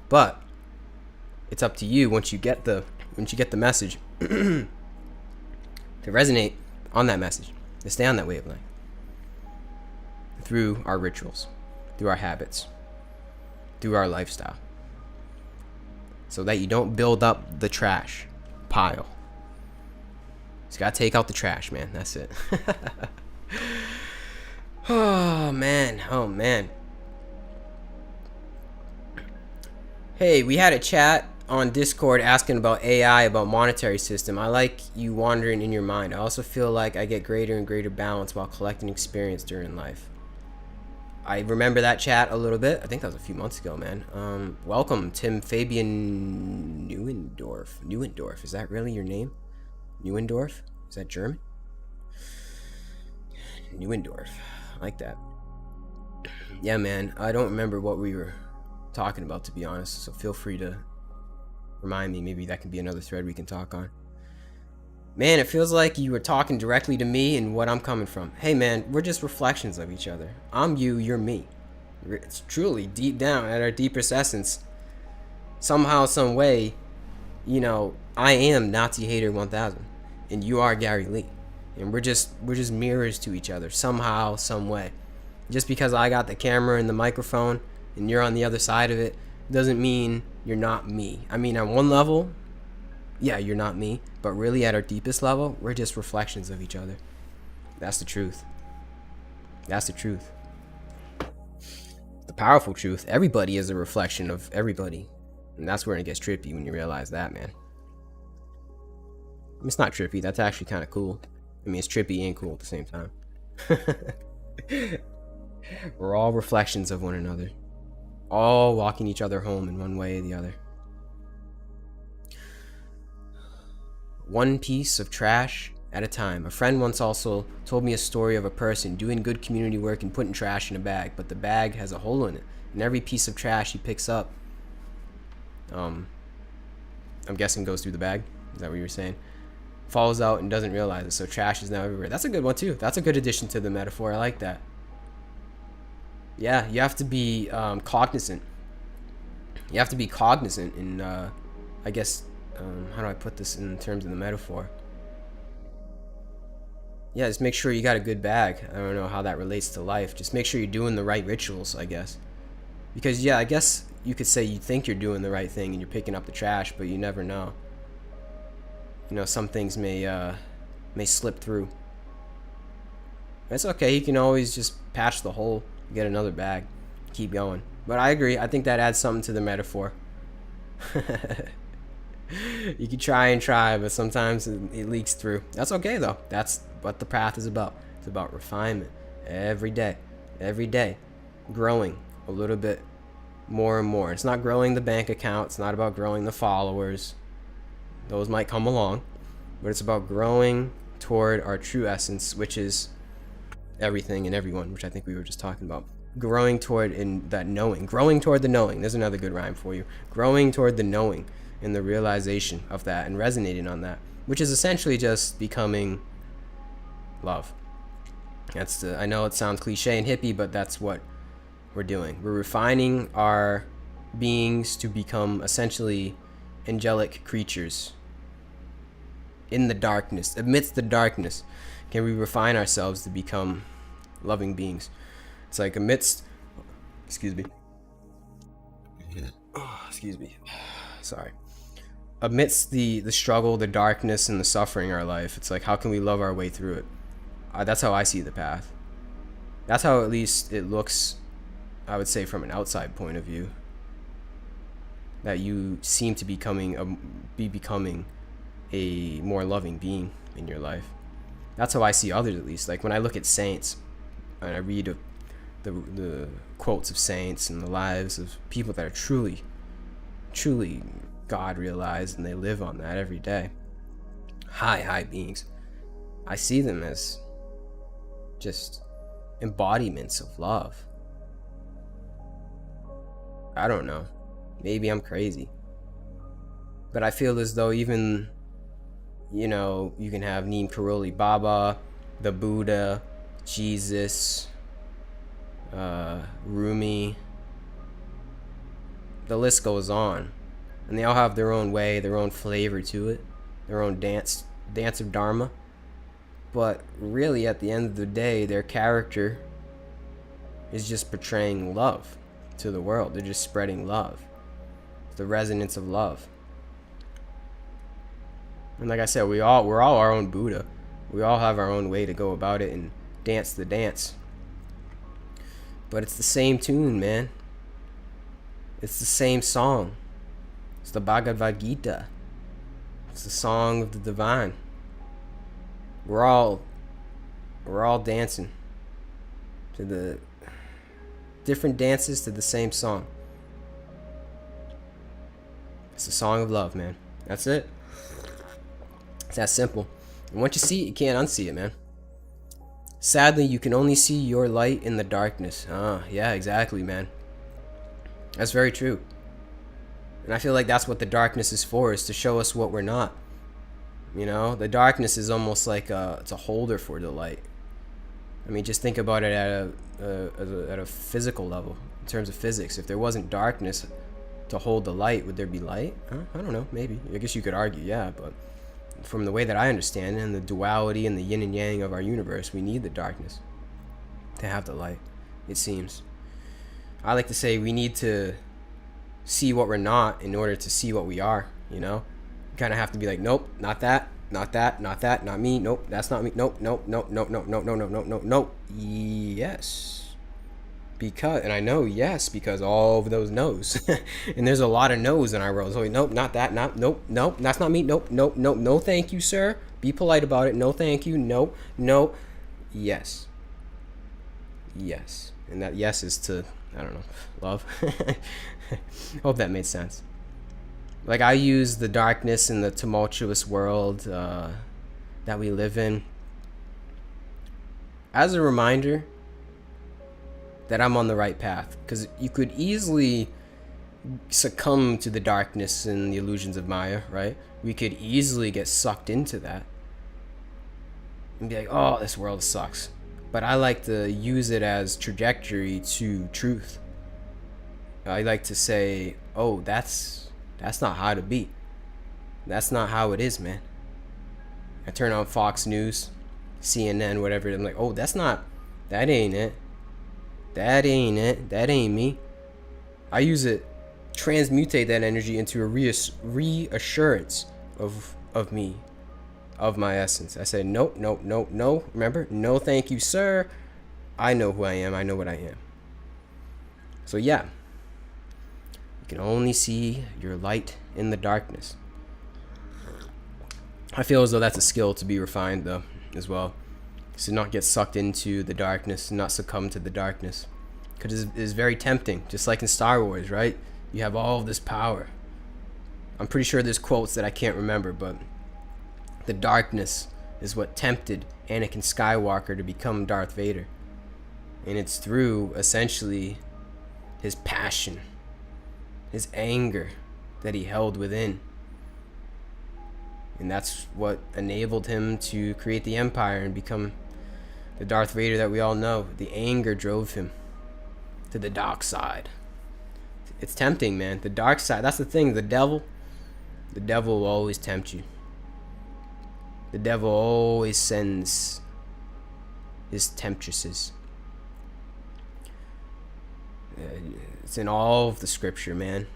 But it's up to you once you get the message to resonate on that message, to stay on that wavelength through our rituals, through our habits, through our lifestyle. so that you don't build up the trash pile. Just gotta take out the trash, man. That's it. Oh man. Hey, we had a chat on Discord asking about AI, about monetary system. I like you wandering in your mind. I also feel like I get greater and greater balance while collecting experience during life. I remember that chat a little bit. I think that was a few months ago, man. Welcome, Tim Fabian Neuendorf. Neuendorf, is that really your name? Neuendorf? Is that German? Neuendorf. I like that. Yeah, man. I don't remember what we were talking about, to be honest. So feel free to remind me. Maybe that can be another thread we can talk on. Man, it feels like you were talking directly to me and what I'm coming from. Hey, man, we're just reflections of each other. I'm you, you're me. It's truly deep down at our deepest essence. Somehow, some way, you know, I am Nazi Hater 1000, and you are Gary Lee, and we're just mirrors to each other somehow, some way. Just because I got the camera and the microphone and you're on the other side of it doesn't mean you're not me. I mean, on one level, yeah, you're not me, but really at our deepest level, we're just reflections of each other. That's the truth. That's the truth. The powerful truth. Everybody is a reflection of everybody. And that's where it gets trippy, when you realize that, man. It's not trippy. That's actually kind of cool. I mean, it's trippy and cool at the same time. We're all reflections of one another. All walking each other home in one way or the other. One piece of trash at a time. A friend once also told me a story of a person doing good community work and putting trash in a bag, but the bag has a hole in it, and every piece of trash he picks up, I'm guessing goes through the bag. Is that what you were saying? Falls out and doesn't realize it, so trash is now everywhere. That's a good one too. That's a good addition to the metaphor. I like that. Yeah, you have to be cognizant. You have to be cognizant in, I guess, how do I put this in terms of the metaphor? Yeah, just make sure you got a good bag. I don't know how that relates to life. Just make sure you're doing the right rituals, I guess. Because, yeah, I guess you could say you think you're doing the right thing and you're picking up the trash, but you never know. You know, some things may slip through. It's okay. You can always just patch the hole, get another bag, keep going. But I agree. I think that adds something to the metaphor. You can try, but sometimes it leaks through. That's okay, though. That's what the path is about. It's about refinement. Every day. Growing a little bit more and more. It's not growing the bank account. It's not about growing the followers. Those might come along. But it's about growing toward our true essence, which is everything and everyone, which I think we were just talking about. Growing toward in that knowing. Growing toward the knowing. There's another good rhyme for you. Growing toward the knowing and the realization of that and resonating on that, which is essentially just becoming love. I know it sounds cliche and hippie, but that's what we're doing. We're refining our beings to become essentially angelic creatures. In the darkness, amidst the darkness, can we refine ourselves to become loving beings? It's like amidst, excuse me. Sorry. Amidst the struggle, the darkness, and the suffering in our life, it's like, how can we love our way through it? That's how I see the path. That's how at least it looks, I would say, from an outside point of view. That you seem to be becoming a more loving being in your life. That's how I see others, at least. Like when I look at saints and I read the quotes of saints and the lives of people that are truly God realized, and they live on that every day. High beings. I see them as just embodiments of love. I don't know. Maybe I'm crazy. But I feel as though even, you know, you can have Neem Karoli Baba, the Buddha, Jesus, Rumi. The list goes on. And they all have their own way, their own flavor to it, their own dance of Dharma. But really, at the end of the day, their character is just portraying love to the world. They're just spreading love. the resonance of love. And like I said, we're all our own Buddha. We all have our own way to go about it and dance the dance. But it's the same tune, man. It's the same song. It's the Bhagavad Gita. It's the song of the divine. We're all dancing to the different dances to the same song. It's the song of love, man. That's it. It's that simple. And once you see it, you can't unsee it, man. Sadly, you can only see your light in the darkness. Yeah, exactly, man. That's very true. And I feel like that's what the darkness is for, is to show us what we're not. You know, the darkness is almost like it's a holder for the light. I mean, just think about it at a physical level, in terms of physics. If there wasn't darkness to hold the light, would there be light? I don't know, maybe. I guess you could argue, yeah, but from the way that I understand it, and the duality and the yin and yang of our universe, we need the darkness to have the light, it seems. I like to say we need to see what we're not in order to see what we are, you know? You kind of have to be like, nope, not that, not that, not that, not me, nope, that's not me, nope, nope, nope, nope, nope, nope, nope, nope, nope, nope, nope, yes. Because, and I know yes, because all of those no's. And there's a lot of no's in our world. So, nope, not that, not, nope, nope, that's not me, nope, nope, nope, no thank you, sir. Be polite about it, no thank you, nope, no, yes. Yes. And that yes is to, I don't know, love. Hope that made sense. Like, I use the darkness in the tumultuous world that we live in as a reminder that I'm on the right path. Because you could easily succumb to the darkness and the illusions of Maya, right? We could easily get sucked into that and be like, oh, this world sucks. But I like to use it as trajectory to truth. I like to say, oh, that's not how to be. That's not how it is, man. I turn on Fox News, CNN, whatever. I'm like, oh, that ain't it. That ain't it. That ain't me. I use it, transmutate that energy into a reassurance of me, of my essence. I say, nope, nope, nope, no. Remember, no thank you, sir. I know who I am. I know what I am. So yeah, you can only see your light in the darkness. I feel as though that's a skill to be refined, though, as well. To not get sucked into the darkness, not succumb to the darkness. Because it's very tempting, just like in Star Wars, right? You have all of this power. I'm pretty sure there's quotes that I can't remember, but the darkness is what tempted Anakin Skywalker to become Darth Vader. And it's through, essentially, his passion, his anger that he held within. And that's what enabled him to create the Empire and become the Darth Vader that we all know. The anger drove him to the dark side. It's tempting, man. The dark side, that's the thing. The devil will always tempt you. The devil always sends his temptresses. It's in all of the scripture, man.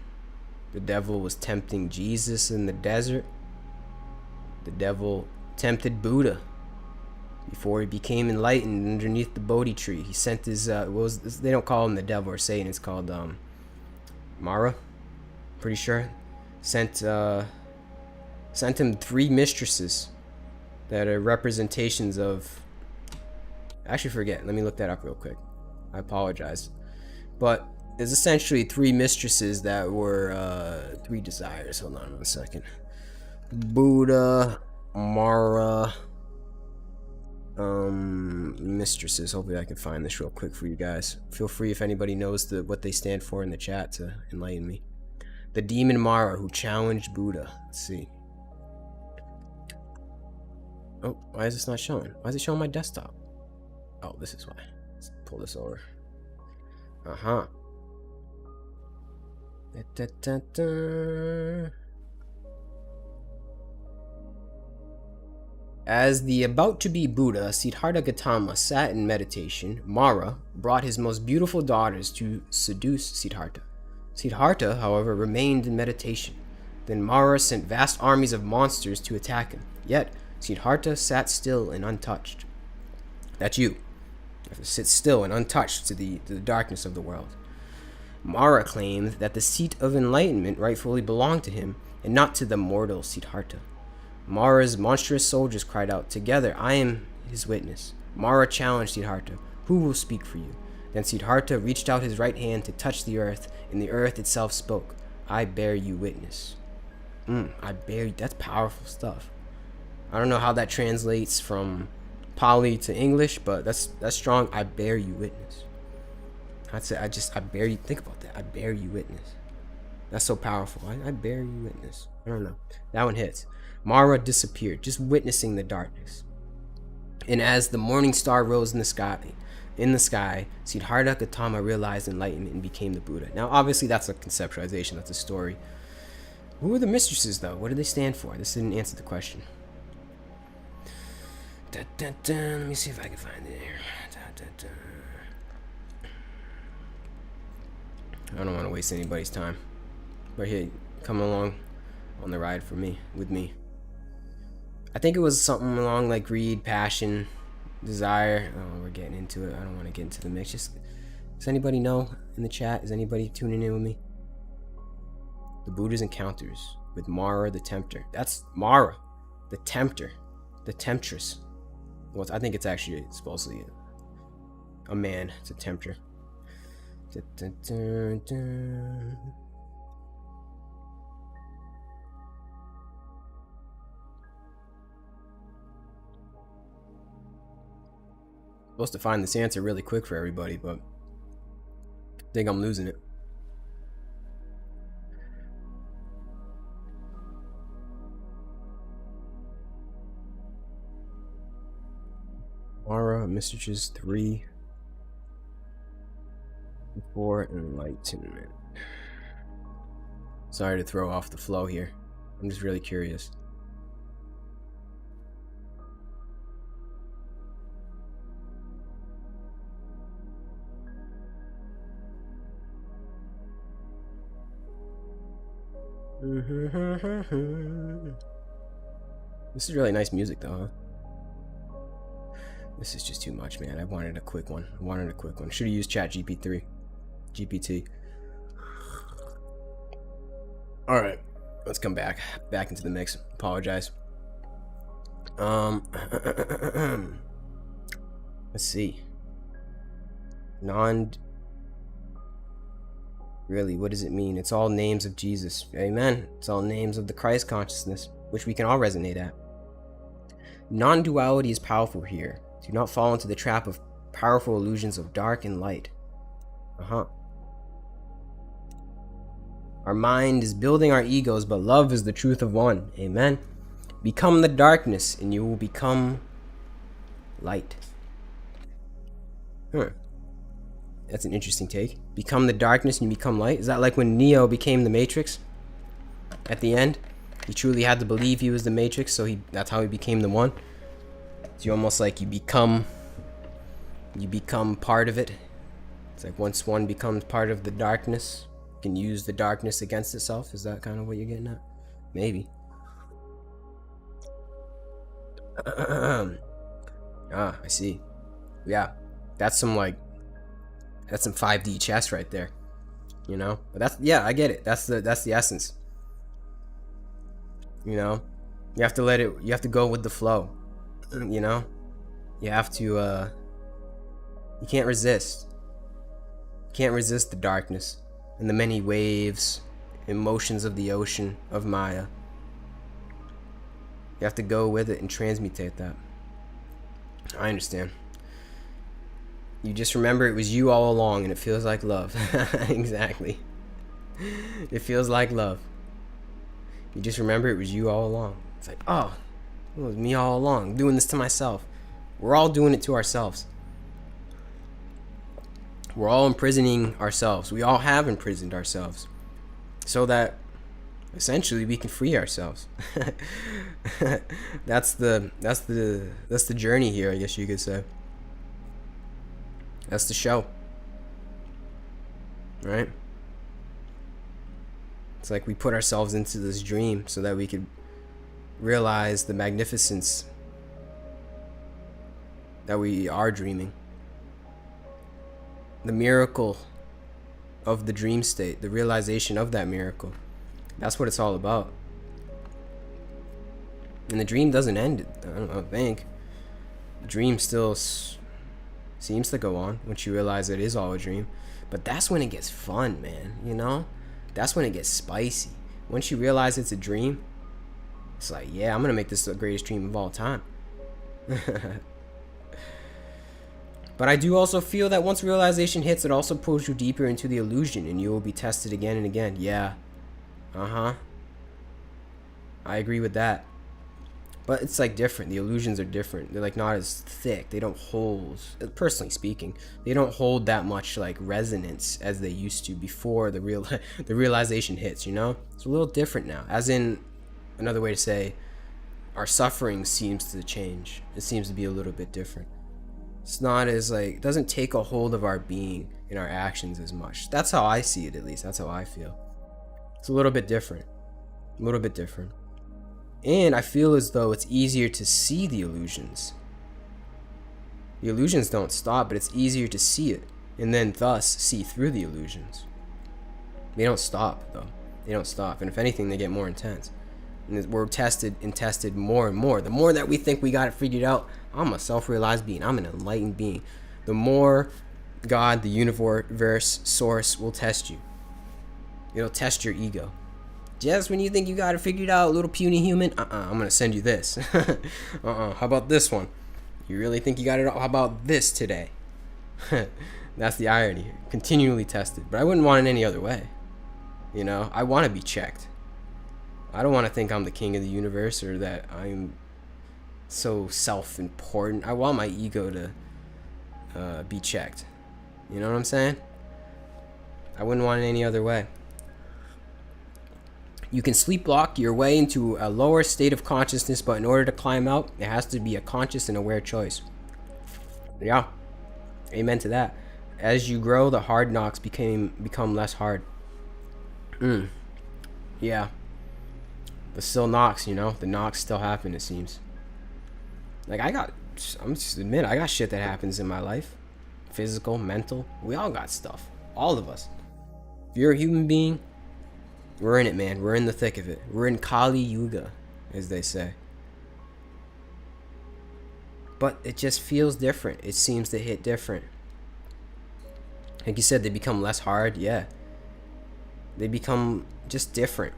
The devil was tempting Jesus in the desert. The devil tempted Buddha before he became enlightened underneath the Bodhi tree. He sent his they don't call him the devil or Satan, it's called Mara, pretty sure. Sent him 3 mistresses that are representations of, I actually forget, let me look that up real quick. I apologize. But there's essentially 3 mistresses that were 3 desires. Hold on 1 second. Buddha, Mara, mistresses. Hopefully I can find this real quick for you guys. Feel free, if anybody knows what they stand for in the chat, to enlighten me. The demon Mara who challenged Buddha. Let's see. Oh, why is this not showing? Why is it showing my desktop? Oh, this is why. Let's pull this over. Uh-huh. As the about-to-be Buddha, Siddhartha Gautama, sat in meditation, Mara brought his most beautiful daughters to seduce Siddhartha. Siddhartha, however, remained in meditation. Then Mara sent vast armies of monsters to attack him. Yet, Siddhartha sat still and untouched. That's you. You have to sit still and untouched to the darkness of the world. Mara claimed that the seat of enlightenment rightfully belonged to him, and not to the mortal Siddhartha. Mara's monstrous soldiers cried out, "Together, I am his witness." Mara challenged Siddhartha, "Who will speak for you?" Then Siddhartha reached out his right hand to touch the earth, and the earth itself spoke, "I bear you witness." I bear you. That's powerful stuff. I don't know how that translates from Pali to English, but that's strong. I bear you witness. I'd say I bear you. Think about that. I bear you witness. That's so powerful. I bear you witness. I don't know. That one hits. Mara disappeared, just witnessing the darkness. And as the morning star rose in the sky, Siddhartha Gautama realized enlightenment and became the Buddha. Now, obviously, that's a conceptualization. That's a story. Who are the mistresses, though? What do they stand for? This didn't answer the question. Let me see if I can find it here. I don't want to waste anybody's time. But here, come along on the ride with me. I think it was something along like greed, passion, desire. Oh, we're getting into it. I don't want to get into the mix. Just, does anybody know in the chat? Is anybody tuning in with me? The Buddha's encounters with Mara the Tempter. That's Mara, the Tempter, the Temptress. Well, I think it's actually supposedly a man. It's a tempter. Supposed to find this answer really quick for everybody, but I think I'm losing it. Mara, Messages 3 before enlightenment. Sorry to throw off the flow here. I'm just really curious. This is really nice music though, huh? This is just too much, man. I wanted a quick one. Should have used GPT. All right, let's come back into the mix. Apologize. Let's see. Really, what does it mean? It's all names of Jesus. Amen. It's all names of the Christ consciousness, which we can all resonate at. Non-duality is powerful here. Do not fall into the trap of powerful illusions of dark and light. Our mind is building our egos, but love is the truth of one. Amen. Become the darkness, and you will become light. That's an interesting take. Become the darkness and you become light. Is that like when Neo became the Matrix? At the end, he truly had to believe he was the Matrix, so that's how he became the one. So you almost like you become part of it. It's like once one becomes part of the darkness, you can use the darkness against itself. Is that kind of what you're getting at? Maybe. I see. Yeah, that's some 5D chess right there, you know. But I get it. That's the essence. You know, you have to go with the flow. You know, you have to. You can't resist. You can't resist the darkness and the many waves, emotions of the ocean of Maya. You have to go with it and transmutate that. I understand. You just remember it was you all along, and it feels like love. Exactly. It feels like love. You just remember it was you all along. It's like, oh, it was me all along, doing this to myself. We're all doing it to ourselves. We're all imprisoning ourselves. We all have imprisoned ourselves, so that essentially we can free ourselves. That's the journey here, I guess you could say. That's the show, right? It's like we put ourselves into this dream so that we could realize the magnificence that we are dreaming. The miracle of the dream state, the realization of that miracle. That's what it's all about. And the dream doesn't end, I don't think. The dream still seems to go on once you realize it is all a dream. But that's when it gets fun, man, you know? That's when it gets spicy. Once you realize it's a dream, it's like, yeah, I'm gonna make this the greatest dream of all time. But I do also feel that once realization hits, it also pulls you deeper into the illusion, and you will be tested again and again. Yeah. I agree with that. But it's like different. The illusions are different. They're like not as thick. They don't hold, personally speaking, they don't hold that much like resonance as they used to before the realization hits, you know? It's a little different now. As in, another way to say, our suffering seems to change. It seems to be a little bit different. It's not as like, it doesn't take a hold of our being and our actions as much. That's how I see it, at least. That's how I feel. It's a little bit different. A little bit different. And I feel as though it's easier to see the illusions. The illusions don't stop, but it's easier to see it, and then thus see through the illusions. They don't stop, though. They don't stop. And if anything, they get more intense. And we're tested and tested more and more. The more that we think we got it figured out, I'm a self-realized being. I'm an enlightened being. The more God, the universe, source will test you. It'll test your ego. Just when you think you got it figured out, little puny human, I'm going to send you this. How about this one? You really think you got it all? How about this today? That's the irony. Continually tested. But I wouldn't want it any other way. You know, I want to be checked. I don't want to think I'm the king of the universe or that I'm so self-important. I want my ego to be checked. You know what I'm saying? I wouldn't want it any other way. You can sleepwalk your way into a lower state of consciousness, but in order to climb out, it has to be a conscious and aware choice. Yeah. Amen to that. As you grow, the hard knocks become less hard. Yeah. But still knocks, you know? The knocks still happen, it seems. Like, I'm just admit, I got shit that happens in my life. Physical, mental. We all got stuff. All of us. If you're a human being, we're in it, man. We're in the thick of it. We're in Kali Yuga, as they say. But it just feels different. It seems to hit different. Like you said, they become less hard. Yeah. They become just different.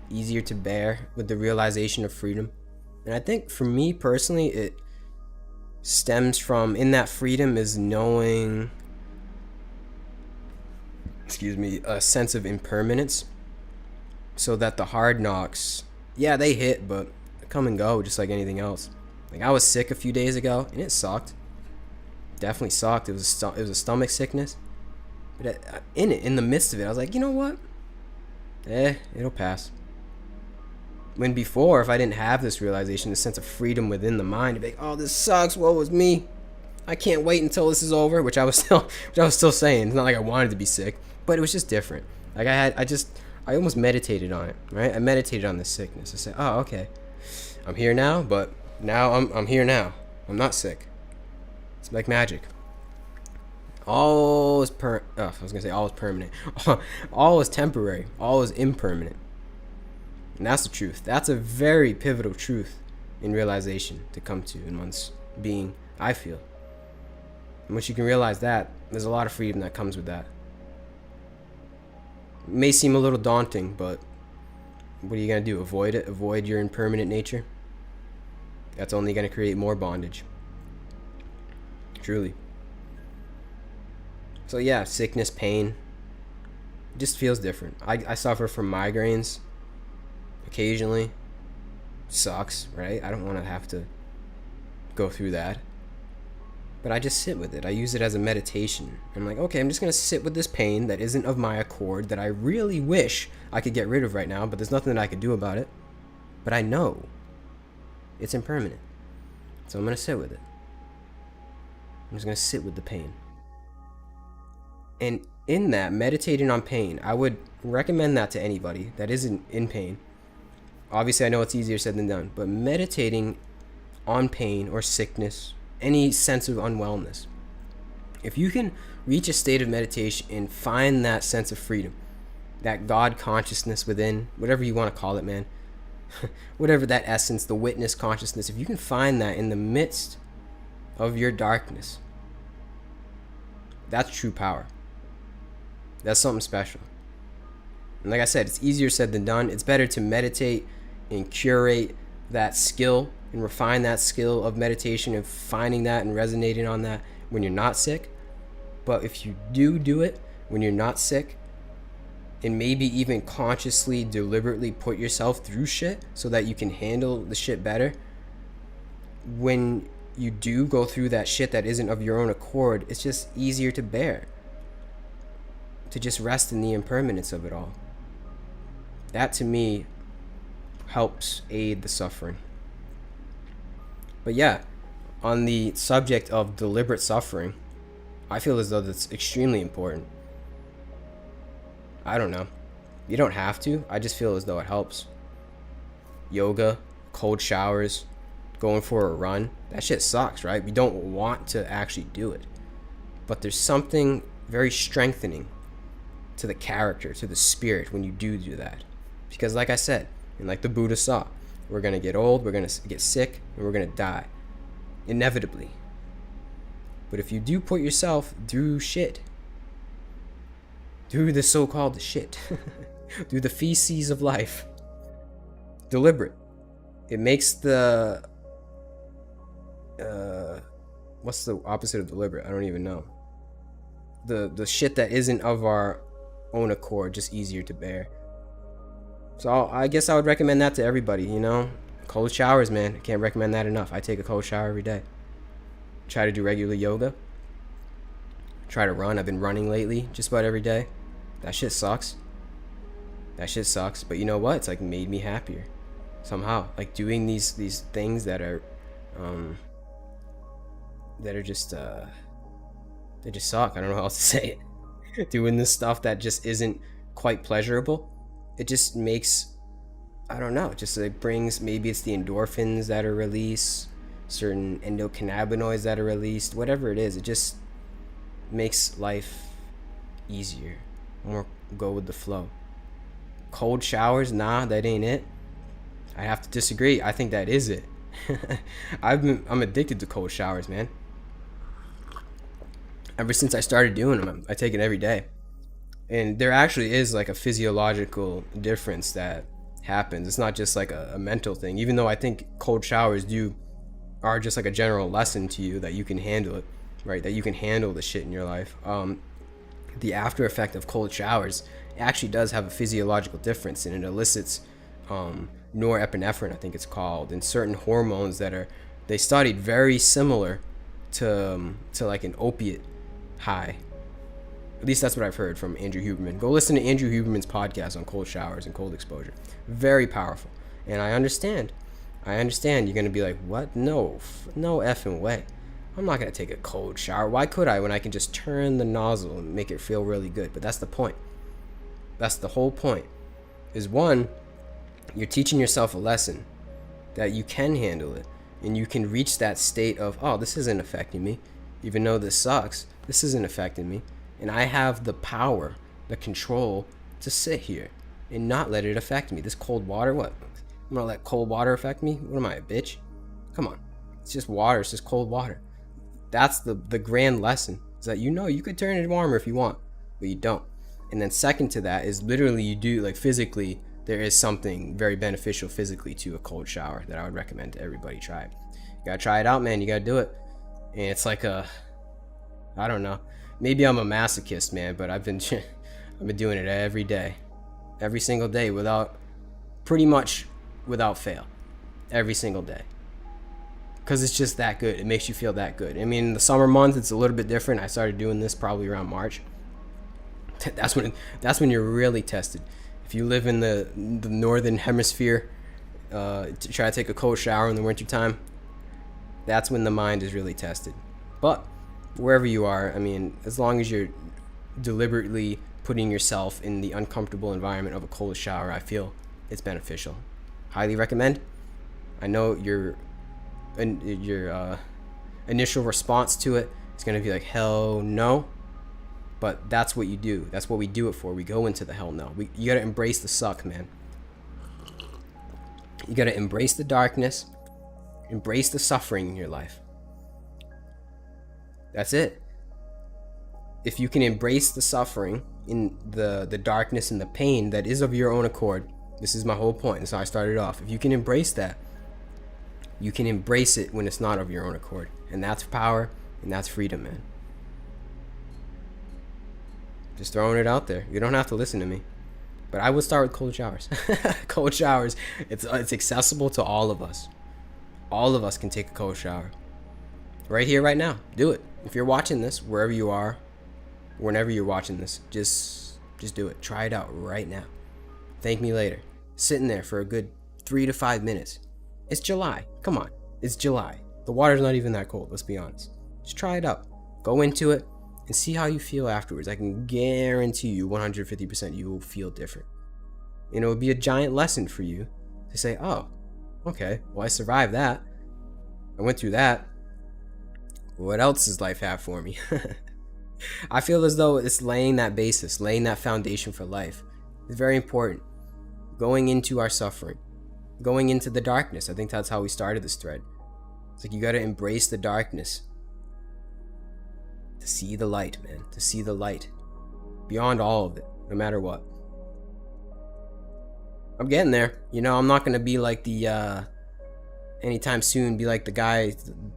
Easier to bear with the realization of freedom. And I think for me personally, it stems from, in that freedom is knowing, a sense of impermanence. So that the hard knocks, yeah, they hit, but come and go just like anything else. Like, I was sick a few days ago, and it sucked. Definitely sucked. It was a stomach sickness. But in the midst of it, I was like, you know what? It'll pass. When before, if I didn't have this realization, this sense of freedom within the mind, it'd be like, oh, this sucks. Woe is me. I can't wait until this is over, which I was still saying. It's not like I wanted to be sick, but it was just different. Like I almost meditated on it, right? I meditated on this sickness. I said, oh, okay. I'm here now, but now I'm here now. I'm not sick. It's like magic. All is all is permanent. All is temporary. All is impermanent. And that's the truth. That's a very pivotal truth in realization to come to in one's being, I feel. And once you can realize that, there's a lot of freedom that comes with that. It may seem a little daunting, but what are you going to do? Avoid it? Avoid your impermanent nature? That's only going to create more bondage. Truly. So yeah, sickness, pain, it just feels different. I suffer from migraines occasionally. Sucks, right? I don't want to have to go through that. But I just sit with it. I use it as a meditation. I'm like, okay, I'm just going to sit with this pain that isn't of my accord, that I really wish I could get rid of right now, but there's nothing that I could do about it. But I know it's impermanent. So I'm going to sit with it. I'm just going to sit with the pain. And in that, meditating on pain, I would recommend that to anybody that isn't in pain. Obviously, I know it's easier said than done, but meditating on pain or sickness, any sense of unwellness, if you can reach a state of meditation and find that sense of freedom, that God consciousness within, whatever you want to call it, man, whatever that essence, the witness consciousness, if you can find that in the midst of your darkness, that's true power. That's something special. And like I said, it's easier said than done. It's better to meditate and curate that skill and refine that skill of meditation and finding that and resonating on that when you're not sick. But if you do it when you're not sick, and maybe even consciously, deliberately put yourself through shit so that you can handle the shit better, when you do go through that shit that isn't of your own accord, it's just easier to bear, to just rest in the impermanence of it all. That to me helps aid the suffering. But yeah, on the subject of deliberate suffering, I feel as though that's extremely important. I don't know. You don't have to. I just feel as though it helps. Yoga, cold showers, going for a run. That shit sucks, right? We don't want to actually do it. But there's something very strengthening to the character, to the spirit when you do that. Because like I said, and like the Buddha saw, we're going to get old, we're going to get sick, and we're going to die. Inevitably. But if you do put yourself through shit, through the so-called shit, through the feces of life, deliberate, it makes the what's the opposite of deliberate? I don't even know. The shit that isn't of our own accord just easier to bear. So I guess I would recommend that to everybody, you know. Cold showers, man. I can't recommend that enough. I take a cold shower every day. Try to do regular yoga. Try to run. I've been running lately just about every day. That shit sucks. That shit sucks. But you know what? It's like made me happier somehow. Like doing these things that are just they just suck. I don't know how else to say it. Doing this stuff that just isn't quite pleasurable, it just makes, I don't know, just it brings, maybe it's the endorphins that are released, certain endocannabinoids that are released, whatever it is, it just makes life easier, more go with the flow. Cold showers, nah, that ain't it. I have to disagree. I think that is it. I'm addicted to cold showers, man. Ever since I started doing them, I take it every day. And there actually is like a physiological difference that happens. It's not just like a mental thing, even though I think cold showers are just like a general lesson to you that you can handle it, right? That you can handle the shit in your life. The after effect of cold showers actually does have a physiological difference, and it elicits norepinephrine, I think it's called, and certain hormones that they studied very similar to like an opiate high. At least that's what I've heard from Andrew Huberman. Go listen to Andrew Huberman's podcast on cold showers and cold exposure. Very powerful. And I understand. You're going to be like, what? No effing way. I'm not going to take a cold shower. Why could I when I can just turn the nozzle and make it feel really good? But that's the point. That's the whole point. Is one, you're teaching yourself a lesson that you can handle it. And you can reach that state of, oh, this isn't affecting me. Even though this sucks, this isn't affecting me. And I have the power, the control to sit here and not let it affect me. This cold water, what? I'm gonna let cold water affect me? What am I, a bitch? Come on. It's just water. It's just cold water. That's the grand lesson. Is that you could turn it warmer if you want, but you don't. And then second to that is literally you do, like physically, there is something very beneficial physically to a cold shower that I would recommend to everybody try it. You gotta try it out, man. You gotta do it. And it's like I don't know. Maybe I'm a masochist, man, but I've been doing it every day. Every single day pretty much without fail. Every single day. Because it's just that good. It makes you feel that good. I mean, in the summer months, it's a little bit different. I started doing this probably around March. That's when you're really tested. If you live in the northern hemisphere, to try to take a cold shower in the wintertime, that's when the mind is really tested. But wherever you are, I mean, as long as you're deliberately putting yourself in the uncomfortable environment of a cold shower, I feel it's beneficial. Highly recommend. I know your initial response to it is going to be like, hell no. But that's what you do. That's what we do it for. We go into the hell no. You got to embrace the suck, man. You got to embrace the darkness. Embrace the suffering in your life. That's it. If you can embrace the suffering in the darkness and the pain that is of your own accord, this is my whole point. That's how I started off. If you can embrace that, you can embrace it when it's not of your own accord. And that's power, and that's freedom, man. Just throwing it out there. You don't have to listen to me. But I would start with cold showers. Cold showers, it's accessible to all of us. All of us can take a cold shower. Right here, right now. Do it. If you're watching this, wherever you are, whenever you're watching this, just do it. Try it out right now. Thank me later. Sitting there for a good 3 to 5 minutes. It's July. Come on. It's July. The water's not even that cold, let's be honest. Just try it out. Go into it and see how you feel afterwards. I can guarantee you 150% you will feel different. And it would be a giant lesson for you to say, oh, okay, well, I survived that. I went through that. What else does life have for me? I feel as though it's laying that basis, laying that foundation for life. It's very important. Going into our suffering, going into the darkness. I think that's how we started this thread. It's like you got to embrace the darkness to see the light, man. To see the light beyond all of it, no matter what. I'm getting there. You know, I'm not going to be like the anytime soon be like the guy,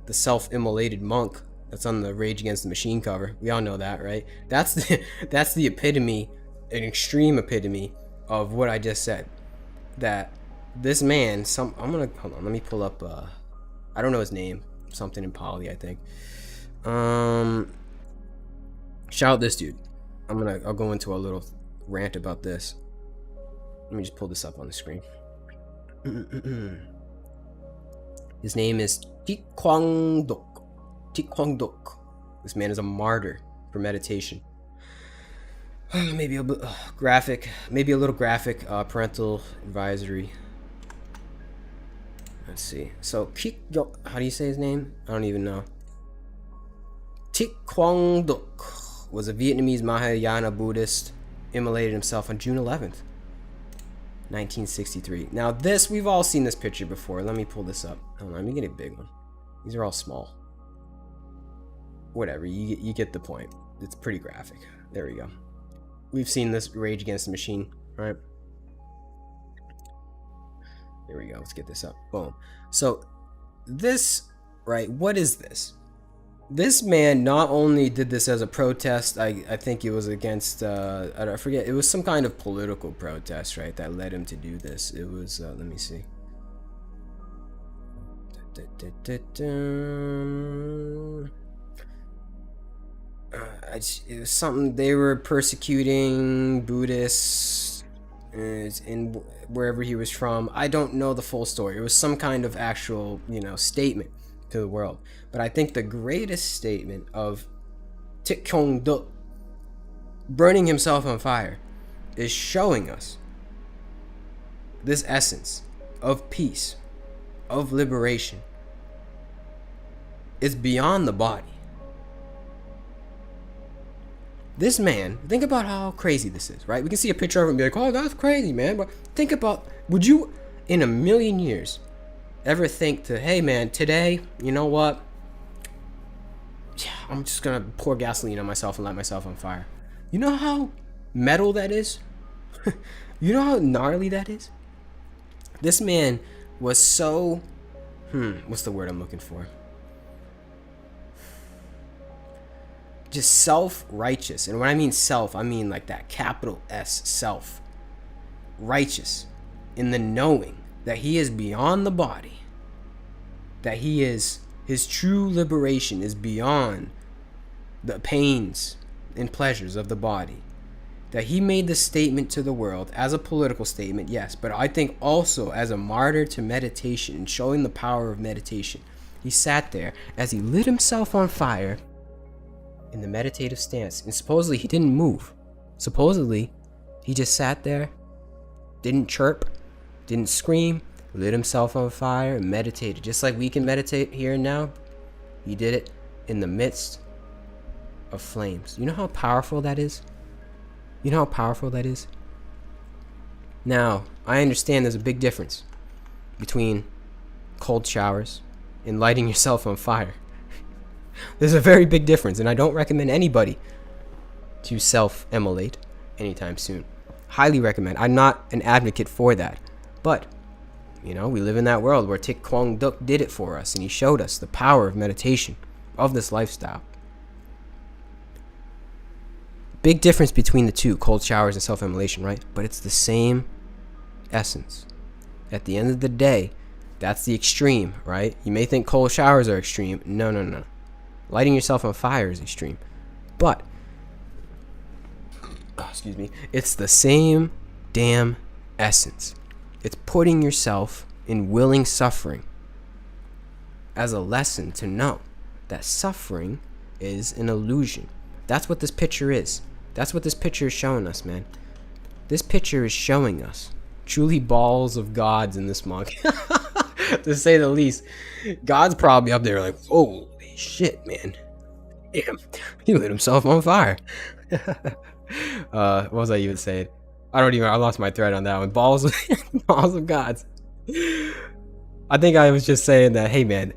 the self-immolated monk that's on the Rage Against the Machine cover. We all know that, right? That's the epitome, an extreme epitome of what I just said. That this man, hold on, let me pull up, I don't know his name, something in Poly, I think. Shout out this dude. I'll go into a little rant about this. Let me just pull this up on the screen. His name is Thich Quang Duc. Thich Quang Duc. This man is a martyr for meditation. Maybe a bit graphic, parental advisory. Let's see. So how do you say his name? I don't even know. Thich Quang Duc was a Vietnamese Mahayana Buddhist, immolated himself on June 11th, 1963. Now this, we've all seen this picture before. Let me pull this up. Hold on, let me get a big one. These are all small. Whatever, you get the point. It's pretty graphic. There we go. We've seen this Rage Against the Machine, right? There we go. Let's get this up. Boom. So this, right, what is this? This man not only did this as a protest, I think it was against, I forget, it was some kind of political protest, right, that led him to do this. It was, let me see. It was something, they were persecuting Buddhists in wherever he was from. I don't know the full story. It was some kind of actual, statement to the world. But I think the greatest statement of Thich Quang Duc burning himself on fire is showing us this essence of peace, of liberation. It's beyond the body. This man, think about how crazy this is, right? We can see a picture of him and be like, oh, that's crazy, man. But think about, would you, in a million years, ever think to, hey, man, today, you know what? I'm just going to pour gasoline on myself and light myself on fire. You know how metal that is? You know how gnarly that is? This man was so, what's the word I'm looking for? Just self-righteous. And when I mean self, I mean like that capital S, self. Righteous in the knowing that he is beyond the body. That his true liberation is beyond the pains and pleasures of the body. That he made this statement to the world as a political statement, yes, but I think also as a martyr to meditation and showing the power of meditation. He sat there as he lit himself on fire in the meditative stance. And supposedly he didn't move. Supposedly he just sat there, didn't chirp, didn't scream, lit himself on fire, and meditated. Just like we can meditate here and now, he did it in the midst of flames. You know how powerful that is? You know how powerful that is? Now, I understand there's a big difference between cold showers and lighting yourself on fire. There's a very big difference, and I don't recommend anybody to self-immolate anytime soon. Highly recommend. I'm not an advocate for that. But, you know, we live in that world where Thich Quang Duc did it for us, and he showed us the power of meditation, of this lifestyle. Big difference between the two, cold showers and self-immolation, right? But it's the same essence. At the end of the day, that's the extreme, right? You may think cold showers are extreme. No, no, no. Lighting yourself on fire is extreme. But, excuse me, it's the same damn essence. It's putting yourself in willing suffering as a lesson to know that suffering is an illusion. That's what this picture is. That's what this picture is showing us, man. This picture is showing us truly balls of gods in this monk. To say the least. God's probably up there like, holy shit, man. Damn, he lit himself on fire. What was I even saying? I lost my thread on that one. Balls of gods. I think I was just saying that, hey man,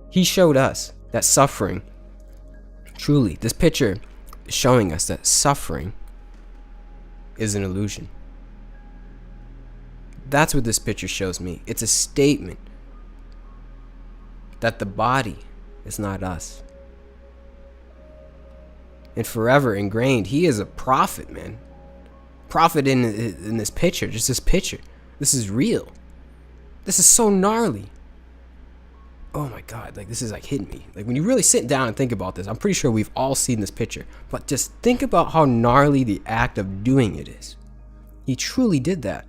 he showed us that suffering, truly, this picture is showing us that suffering is an illusion. That's what this picture shows me. It's a statement that the body is not us. And forever ingrained, he is a prophet, man. Prophet in this picture, just this picture. This is real. This is so gnarly. Oh my God, like this is like hitting me. Like when you really sit down and think about this, I'm pretty sure we've all seen this picture. But just think about how gnarly the act of doing it is. He truly did that.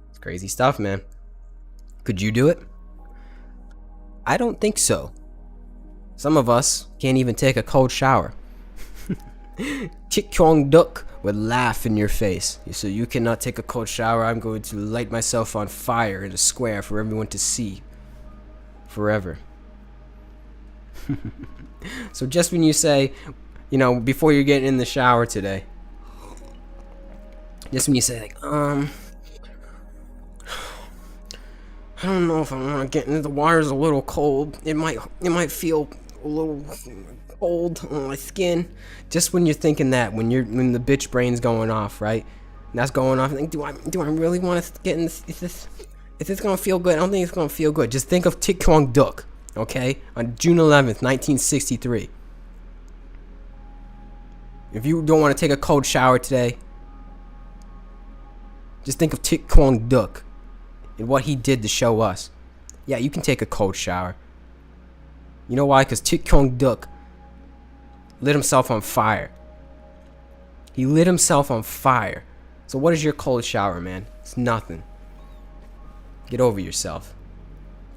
It's crazy stuff, man. Could you do it? I don't think so. Some of us can't even take a cold shower. Thich Quang Duc would laugh in your face. So you cannot take a cold shower. I'm going to light myself on fire in a square for everyone to see. Forever. So just when you say, you know, before you're getting in the shower today, just when you say like, I don't know if I want to get into the water's a little cold. It might feel a little cold on my skin. Just when you're thinking that, when the bitch brain's going off, right? And that's going off. And think, do I really want to get in this? Is this gonna feel good? I don't think it's gonna feel good. Just think of Thich Quang Duc, okay? On June 11th, 1963. If you don't want to take a cold shower today, just think of Thich Quang Duc and what he did to show us. Yeah, you can take a cold shower. You know why? Because Thich Quang Duc lit himself on fire. He lit himself on fire. So what is your cold shower, man? It's nothing. Get over yourself.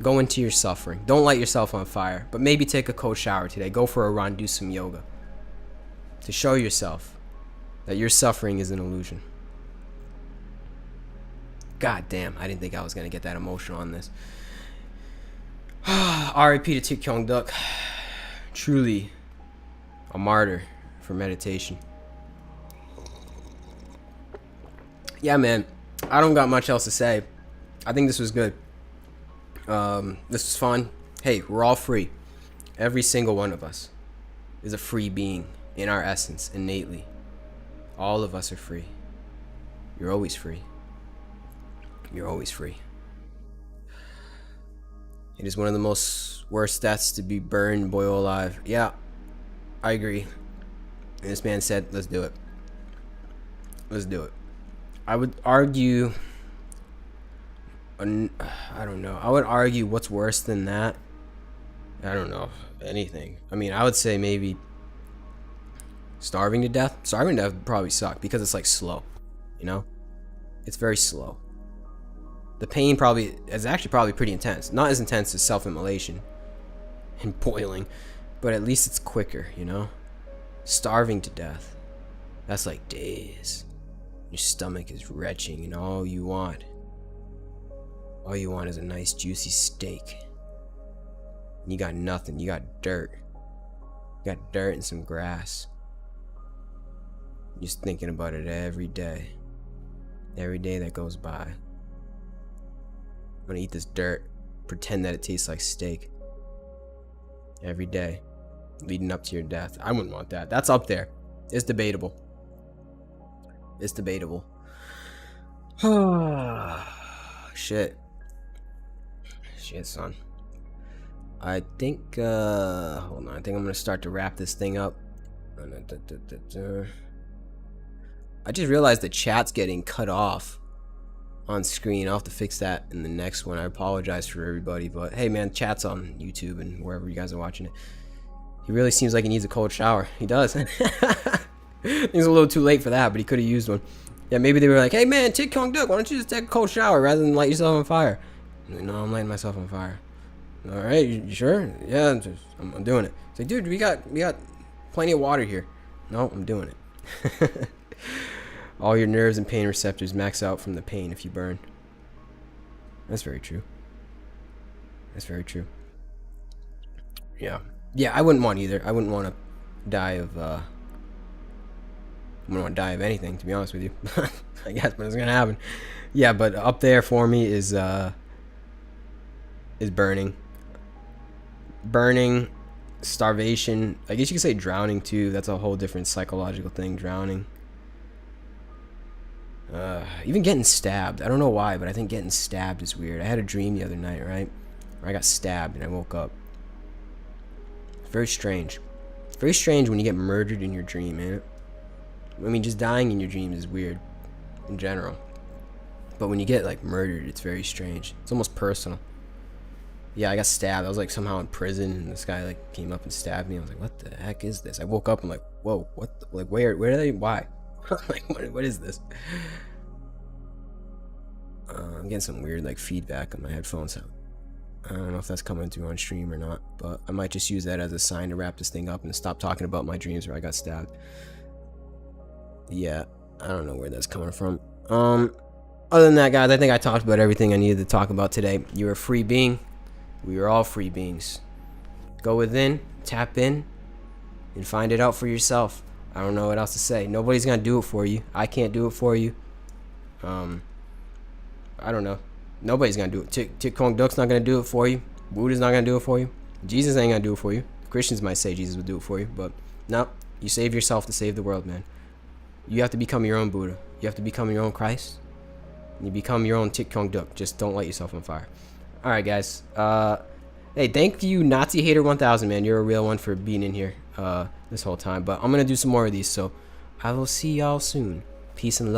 Go into your suffering. Don't light yourself on fire. But maybe take a cold shower today. Go for a run. Do some yoga. To show yourself that your suffering is an illusion. God damn, I didn't think I was going to get that emotional on this. R.I.P. to Thich Quang Duc. Truly a martyr for meditation. Yeah, man. I don't got much else to say. I think this was good. This was fun. Hey, we're all free. Every single one of us is a free being in our essence, innately. All of us are free. You're always free. You're always free. It is one of the most worst deaths to be burned, boiled alive. Yeah, I agree. And this man said, let's do it. Let's do it. I would argue, I don't know. I would argue what's worse than that. I don't know. Anything. I mean, I would say maybe starving to death. Starving to death would probably suck because it's like slow. You know? It's very slow. The pain probably is actually probably pretty intense. Not as intense as self-immolation. and boiling, but at least it's quicker, you know? Starving to death, that's like days. Your stomach is retching, and all you want is a nice juicy steak. You got nothing. You got dirt. You got dirt and some grass. You're just thinking about it every day. Every day that goes by. I'm gonna eat this dirt, pretend that it tastes like steak. Every day, leading up to your death. I wouldn't want that. That's up there. It's debatable. It's debatable. Shit. Shit, son. I think, hold on. I think I'm gonna start to wrap this thing up. I just realized the chat's getting cut off on screen. I'll have to fix that in the next one. I apologize for everybody, but hey, man, chat's on YouTube and wherever you guys are watching it. He really seems like he needs a cold shower. He does. He's a little too late for that, but he could have used one. Yeah, maybe they were like, hey, man, Tick Kong Duck, why don't you just take a cold shower rather than light yourself on fire? No, I'm lighting myself on fire. All right, you sure? Yeah, I'm doing it. It's like, dude, we got plenty of water here. No, I'm doing it. All your nerves and pain receptors max out from the pain if you burn. That's very true. That's very true. Yeah. Yeah, I wouldn't want either. I wouldn't want to die of, I wouldn't want to die of anything, to be honest with you. I guess, but it's going to happen. Yeah, but up there for me is burning. Burning, starvation. I guess you could say drowning too. That's a whole different psychological thing, drowning. Even getting stabbed. I don't know why, but I think getting stabbed is weird. I had a dream the other night, right? Where I got stabbed and I woke up. Very strange. Very strange when you get murdered in your dream, man. I mean, just dying in your dreams is weird in general. But when you get, like, murdered, it's very strange. It's almost personal. Yeah, I got stabbed. I was, like, somehow in prison, and this guy, like, came up and stabbed me. I was like, what the heck is this? I woke up and, like, whoa, what? Like, where are they? Why? Like, what is this? I'm getting some weird, like, feedback on my headphones. I don't know if that's coming through on stream or not, but I might just use that as a sign to wrap this thing up and stop talking about my dreams where I got stabbed. Yeah, I don't know where that's coming from. Other than that, guys, I think I talked about everything I needed to talk about today. You're a free being. We are all free beings. Go within, tap in, and find it out for yourself. I don't know what else to say. Nobody's gonna do it for you. I can't do it for you. I don't know. Nobody's gonna do it. Tick Kong Duck's not gonna do it for you. Buddha's not gonna do it for you. Jesus ain't gonna do it for you. Christians might say Jesus would do it for you, but no. You save yourself to save the world, man. You have to become your own Buddha. You have to become your own Christ. You become your own Tick Kong Duck. Just don't light yourself on fire. All right, guys. Hey, thank you, Nazi Hater 1000, man. You're a real one for being in here this whole time. But I'm gonna do some more of these, so I will see y'all soon. Peace and love.